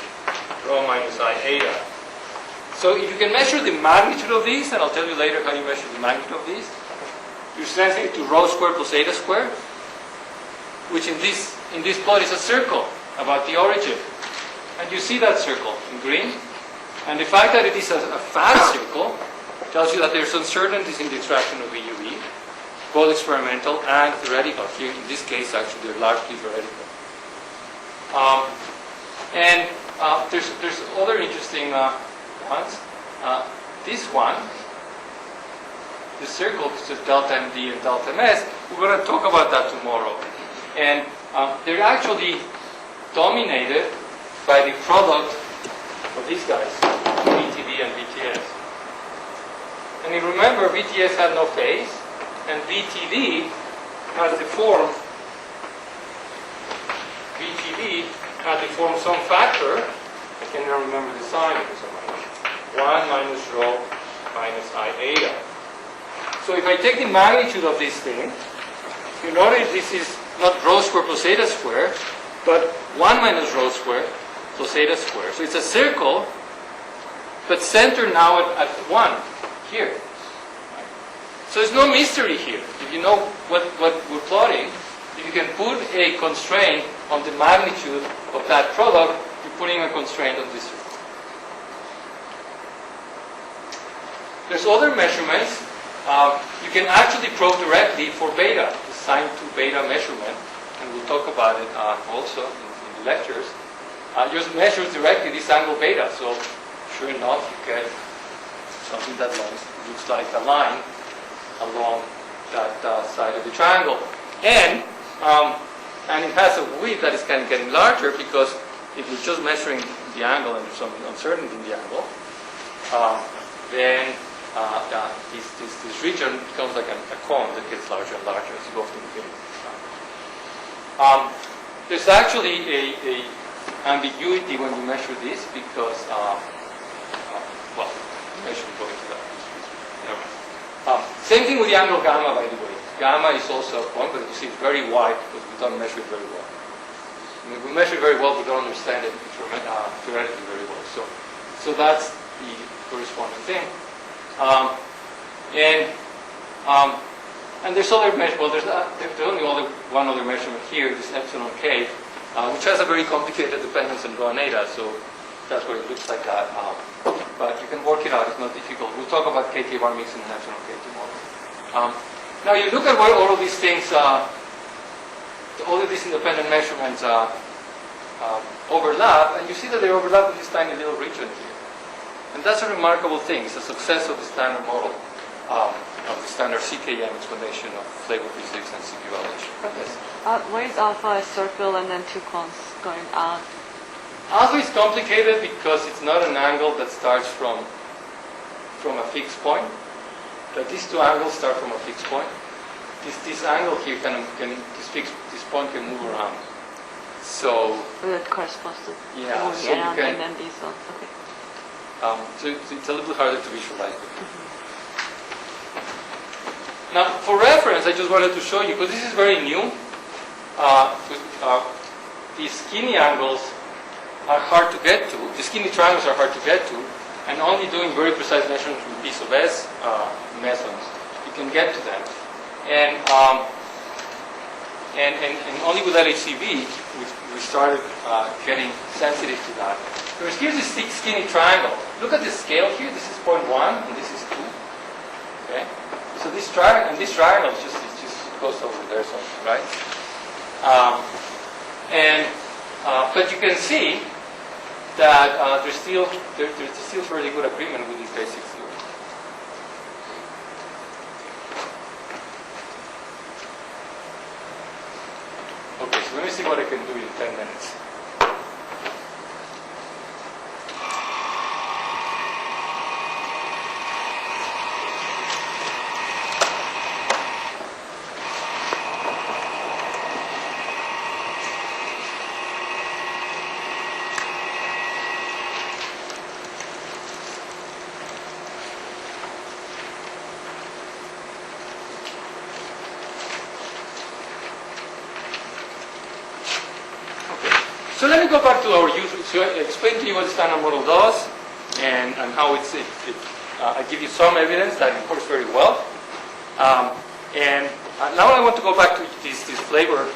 rho minus I eta. So if you can measure the magnitude of these, and I'll tell you later how you measure the magnitude of these, you strengthen it to rho squared plus eta squared, which in this plot is a circle about the origin. And you see that circle in green. And the fact that it is a fast circle tells you that there's uncertainties in the extraction of VUV, both experimental and theoretical. Here, in this case, actually, they're largely theoretical. There's other interesting ones. This one, the circle, which is delta MD and delta MS, we're going to talk about that tomorrow. And they're actually dominated by the product of these guys, BTD and BTS. And you remember, BTS had no phase, and BTD has the form, BTD had the form some factor, I cannot remember the sign of so much, 1 minus rho minus I eta. So if I take the magnitude of this thing, you notice this is not rho squared plus eta squared, but 1 minus rho squared plus eta squared. So it's a circle, but centered now at 1, here. So there's no mystery here. If you know what we're plotting, if you can put a constraint on the magnitude of that product, you're putting a constraint on this circle. There's other measurements. You can actually probe directly for beta, the sine 2 beta measurement. and we'll talk about it also in the lectures, just measures directly this angle beta. So sure enough, you get something that looks like a line along that side of the triangle. And it has a width that is kind of getting larger, because if you're just measuring the angle and there's some uncertainty in the angle, then this region becomes like a cone that gets larger and larger as you go to infinity. There's actually a ambiguity when you measure this, because, well, you measure going to that. Same thing with the angle gamma, by the way. Gamma is also a point, but you see it's very wide because we don't measure it very well. I mean, we measure it very well, but don't understand it theoretically very well. So that's the corresponding thing. And there's other measurement. Well, there's only one other measurement here, this epsilon k, which has a very complicated dependence on rho and eta. So that's what it looks like that. But you can work it out. It's not difficult. We'll talk about KK bar mixing and epsilon k tomorrow. Now you look at where all of these things, all of these independent measurements overlap, and you see that they overlap with this tiny little region here. And that's a remarkable thing. It's a success of the standard model, of the standard CKM explanation of flavor physics and CP validation. Yes? Why is alpha a circle and then two cones going out? Alpha is complicated because it's not an angle that starts from a fixed point. But these two angles start from a fixed point. This angle here this point can move around. So That corresponds to yeah, moving so you around, can, and then these ones. Okay. so it's a little harder to visualize. Now, for reference, I just wanted to show you, because this is very new. These skinny angles are hard to get to. The skinny triangles are hard to get to, and only doing very precise measurements with piece of S methods, you can get to them. And only with LHCb, we started getting sensitive to that. Here's this skinny triangle. Look at the scale here. This is 0.1, and this is 2. Okay. So this triangle just goes over there something, right? But you can see that there's still fairly good agreement with these basic theories. Okay, so let me see what I can do in 10 minutes. So let me go back to our usual. So I explain to you what the standard model does, and how I give you some evidence that it works very well. Now I want to go back to this flavor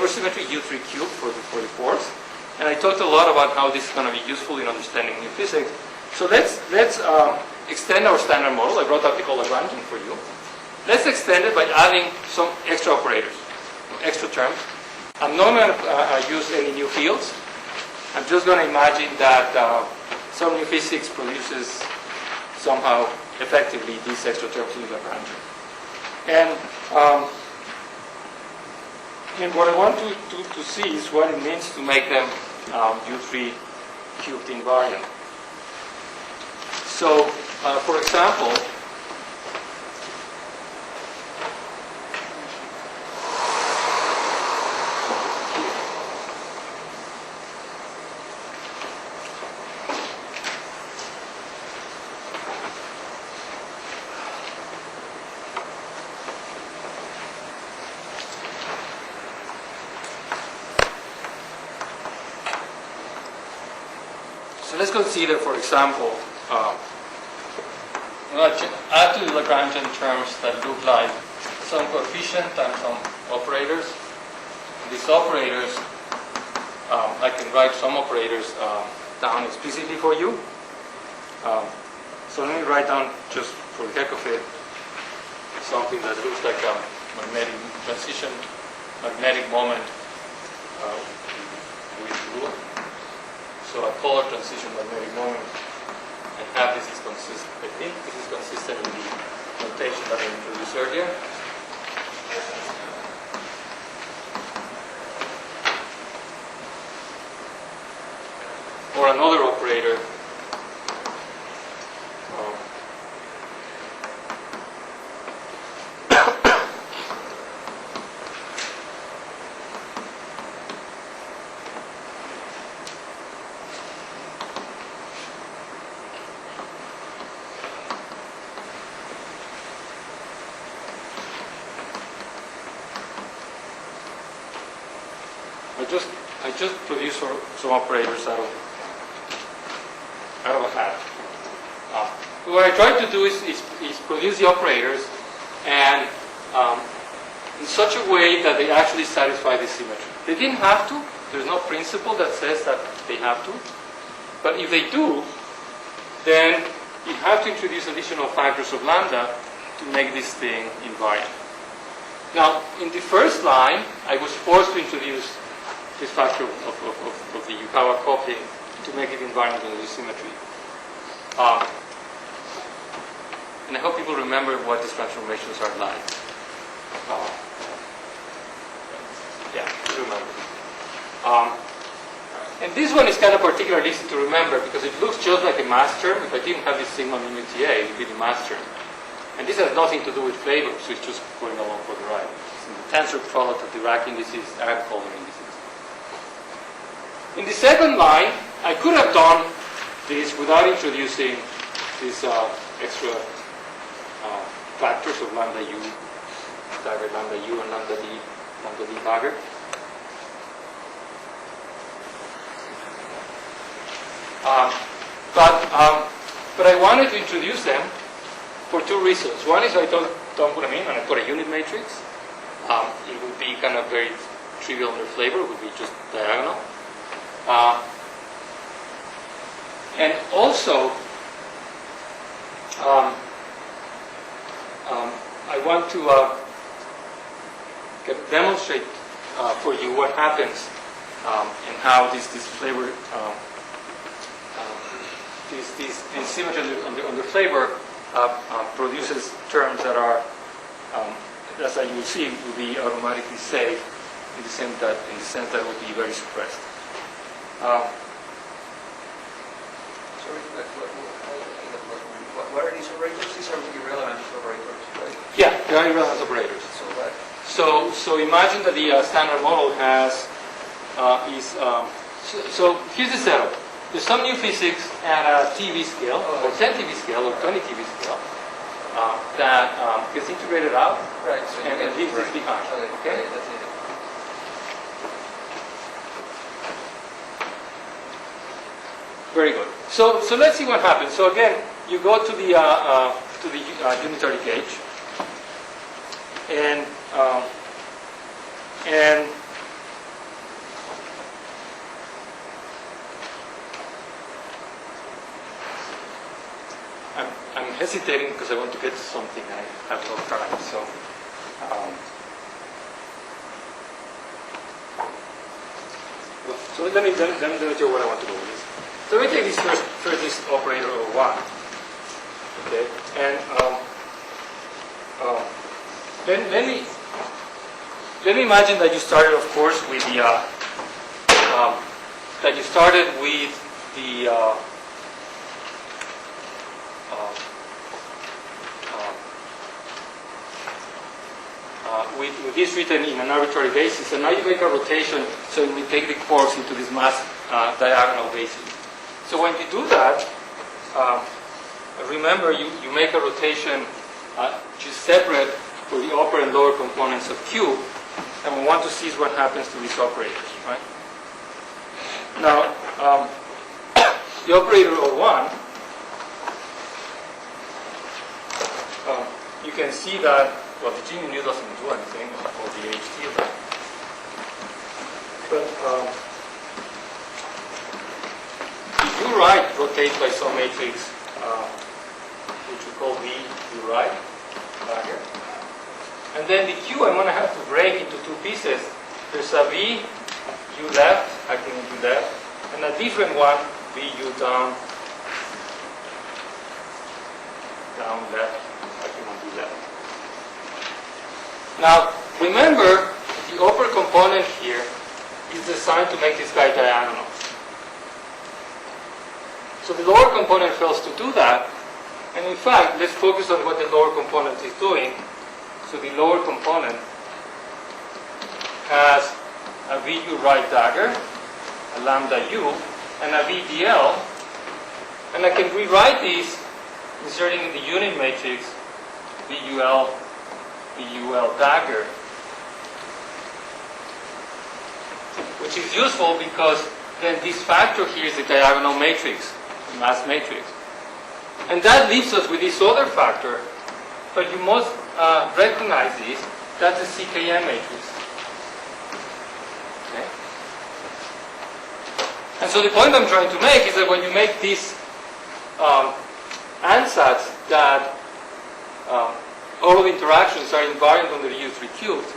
symmetry U3 cubed for the force. And I talked a lot about how this is going to be useful in understanding new physics. So let's extend our standard model. I brought up the Lagrangian for you. Let's extend it by adding some extra operators, extra terms. I'm not going to use any new fields. I'm just going to imagine that some new physics produces somehow effectively these extra terms in Lagrangian. And what I want to see is what it means to make them U3 cubed invariant. So, for example, let's consider, for example, add to the Lagrangian terms that look like some coefficient and some operators. These operators, I can write some operators down explicitly for you. So let me write down, just for the heck of it, something that looks like a magnetic transition magnetic moment with blue. So a color transition magnetic moment, and half this is consistent. I think this is consistent with the notation that I introduced earlier. Or another operator. I just produced some operators out of a hat. What I tried to do is produce the operators and in such a way that they actually satisfy the symmetry. They didn't have to. There's no principle that says that they have to. But if they do, then you have to introduce additional factors of lambda to make this thing invariant. Now, in the first line, I was forced to introduce this factor of the Yukawa coupling to make it invariant under the symmetry. And I hope people remember what these transformations are like. Yeah, remember. And this one is kind of particularly easy to remember because it looks just like a mass term. If I didn't have this sigma mu ta, it would be the mass term. And this has nothing to do with flavor, so it's just going along for the ride. It's in the tensor product of Dirac indices and Coulomb indices. In the second line, I could have done this without introducing these extra factors of lambda u, dagger lambda u, and lambda d dagger. But I wanted to introduce them for two reasons. One is I don't put them in, and I put a unit matrix. It would be kind of very trivial in their flavor. It would be just diagonal. And also, I want to demonstrate for you what happens and how this flavor, this symmetry on the flavor produces terms that are, as you will see, will be automatically safe in the sense that it will be very suppressed. What are these operators? These are irrelevant operators, right? Yeah, they are irrelevant operators. So what? So imagine that the standard model has so here's the setup. There's some new physics at a TV scale, or 10 TV scale, or 20 TV scale, that gets integrated out Right. So and leaves this behind. Okay? That's it. Very good. So let's see what happens. So again, you go to the unitary gauge, and I'm hesitating because I want to get to something. I have no time. So let me tell you what I want to go with this. So let me take this first this operator O1. Okay, and let me imagine that you started, of course, with the with this written in an arbitrary basis, and now you make a rotation so we take the quarks into this mass diagonal basis. So when you do that, remember you make a rotation which is separate for the upper and lower components of Q, and we want to see what happens to these operators, right? Now, the operator O1, you can see that, well, the G mu doesn't do anything, or the HT of that. But if you right rotate by some matrix, which we call V, you right, back here. And then the Q I'm going to have to break into two pieces. There's a V U left, acting on U left, and a different one, V U down, down left, acting on U left. Now, remember, the upper component here is designed to make this guy diagonal. So the lower component fails to do that. And in fact, let's focus on what the lower component is doing. So the lower component has a VU right dagger, a lambda U, and a VDL. And I can rewrite these inserting in the unit matrix VUL, VUL dagger, which is useful because then this factor here is the diagonal matrix, the mass matrix. And that leaves us with this other factor, but you must recognize this. That's a CKM matrix. Okay? And so the point I'm trying to make is that when you make these ansatz that all of the interactions are invariant under U3 cubed,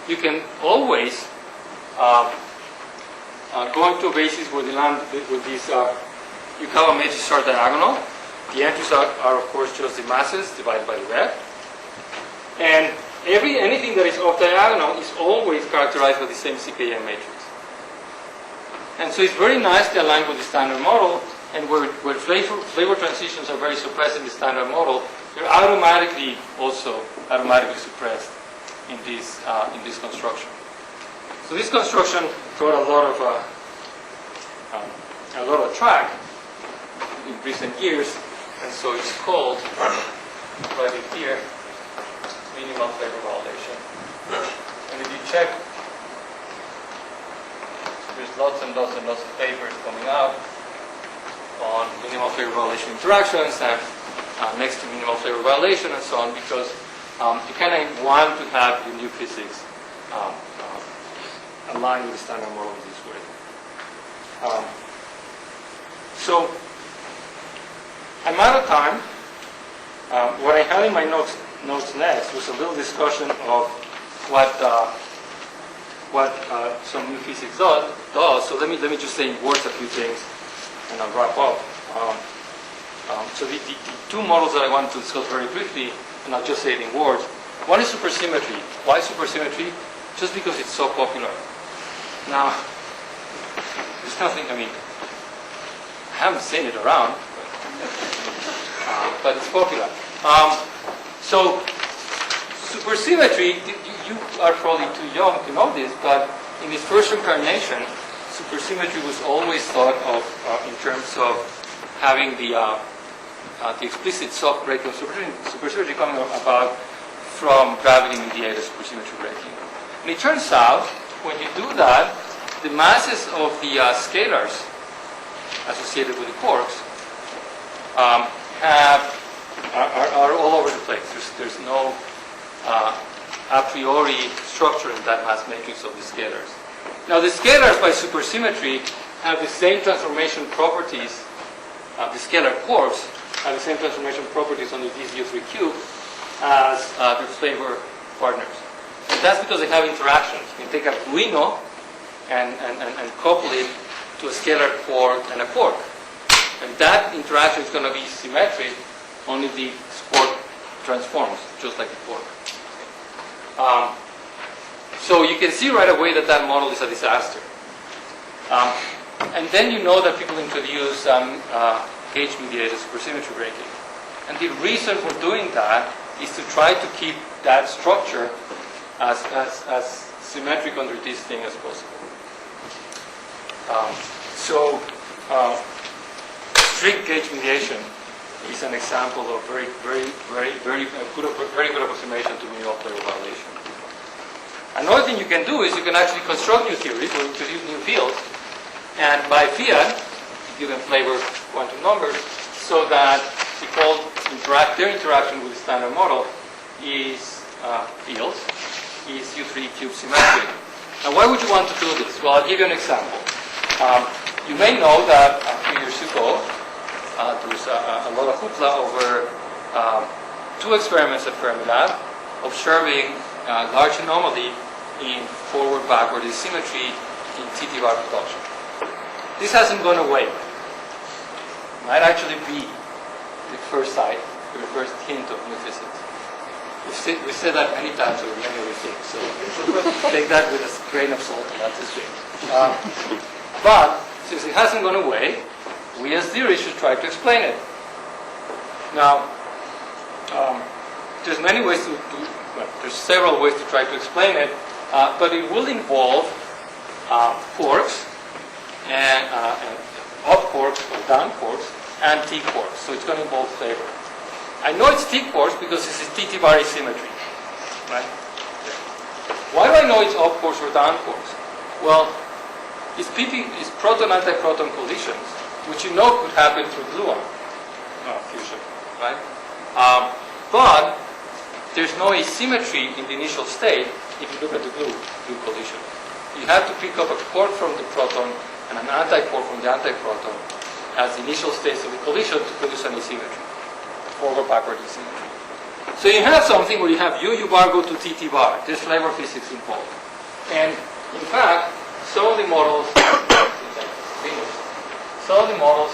you can always go into a basis where the land with these Yukawa matrices are diagonal. The entries are of course just the masses divided by the depth. And anything that is off diagonal is always characterized by the same CKM matrix. And so it's very nicely aligned with the standard model, and where flavor transitions are very suppressed in the standard model, they're automatically suppressed in this construction. So this construction got a lot of track in recent years, and so it's called right here minimal flavor violation. And if you check, there's lots and lots and lots of papers coming out on minimal flavor violation interactions and next to minimal flavor violation and so on, because you kind of want to have your new physics aligned with the standard model in this way. So I'm out of time. What I had in my notes next was a little discussion of what some new physics does. So let me just say in words a few things, and I'll wrap up. So the two models that I want to discuss very briefly, and I'll just say it in words. One is supersymmetry. Why supersymmetry? Just because it's so popular. Now, there's nothing. I mean, I haven't seen it around, but it's popular. So supersymmetry, you are probably too young to know this, but in its first incarnation, supersymmetry was always thought of in terms of having the explicit soft breaking of supersymmetry coming about from gravity-mediated supersymmetry breaking. And it turns out, when you do that, the masses of the scalars associated with the quarks are all over the place. There's no a priori structure in that mass matrix of the scalars. Now the scalars by supersymmetry have the same transformation properties, the scalar quarks have the same transformation properties under this U3 cube as their flavor partners. And that's because they have interactions. You can take a Duino and couple it to a scalar quark and a quark. And that interaction is going to be symmetric, only the quark transforms, just like the quark. So you can see right away that that model is a disaster. And then you know that people introduce gauge-mediated supersymmetry breaking. And the reason for doing that is to try to keep that structure as symmetric under this thing as possible. Strict gauge mediation is an example of very good approximation to minimal flavor violation. Another thing you can do is you can actually construct new theories or introduce new fields, and by fiat, given flavor quantum numbers, so that their interaction with the standard model is fields, is U3 cube symmetric. Now, why would you want to do this? Well, I'll give you an example. You may know that a few years ago, there was a lot of hoopla over two experiments at Fermilab observing large anomaly in forward-backward asymmetry in TT-bar production. This hasn't gone away. Might actually be the first sight, the first hint of new physics. We've said that many times over many other things, so take that with a grain of salt, and that's a shame. But since it hasn't gone away, we as theorists should try to explain it. Now, there's many ways well, there's several ways to try to explain it, but it will involve quarks and up quarks or down quarks and T quarks. So it's going to involve flavor. I know it's T quarks because this is TT-bar asymmetry, right? Why do I know it's up quarks or down quarks? Well, it's proton-antiproton collisions, which you know could happen through gluon fusion, right? But there's no asymmetry in the initial state if you look at the glue collision. You have to pick up a quark from the proton and an antiquark from the antiproton as the initial states of the collision to produce an asymmetry, forward-backward asymmetry. So you have something where you have U bar go to TT bar. There's flavor physics involved. And in fact, some of the models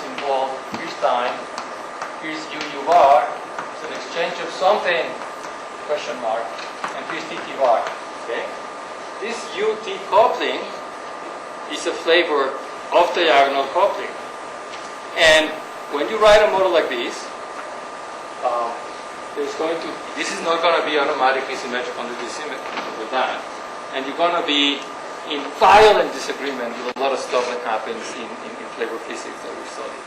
involve here's time, here's U bar, it's an exchange of something, question mark, and here's TT bar. Okay? This UT coupling is a flavor of diagonal coupling. And when you write a model like this, this is not going to be automatically symmetrical under this with that. And you're going to be in violent disagreement with a lot of stuff that happens in flavor physics that we study.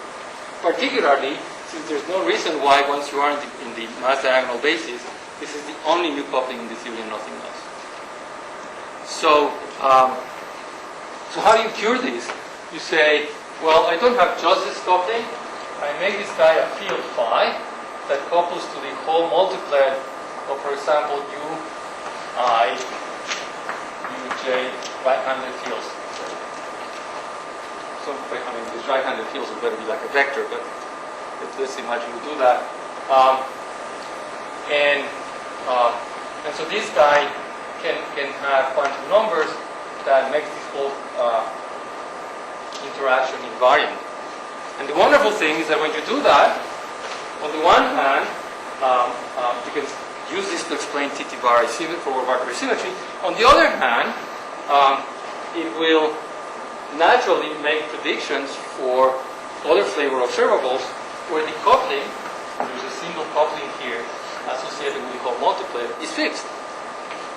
Particularly, since there's no reason why once you are in the mass diagonal basis, this is the only new coupling in the theory and nothing else. So, so how do you cure this? You say, well, I don't have just this coupling. I make this guy a field phi that couples to the whole multiplet of, for example, Ui, Uj, right-handed fields. So, I mean, these right-handed fields would better be like a vector, but let's imagine we do that. And so this guy can have quantum numbers that makes this whole interaction invariant. And the wonderful thing is that when you do that, on the one hand, you can use this to explain TT-bar asymmetry, forward-backward asymmetry. On the other hand, it will naturally make predictions for other flavor observables where the coupling, there's a single coupling here associated with the whole multiplet, is fixed.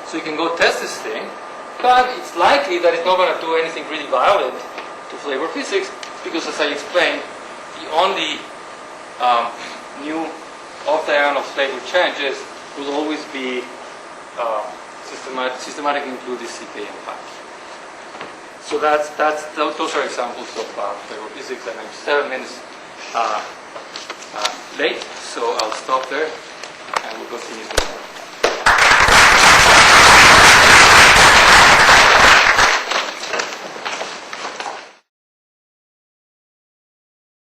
So you can go test this thing, but it's likely that it's not going to do anything really violent to flavor physics because, as I explained, the only new off-diagonal flavor changes will always be systematically include this CK and pi. So those are examples of flavor physics, and I'm 7 minutes late, so I'll stop there and we'll continue tomorrow.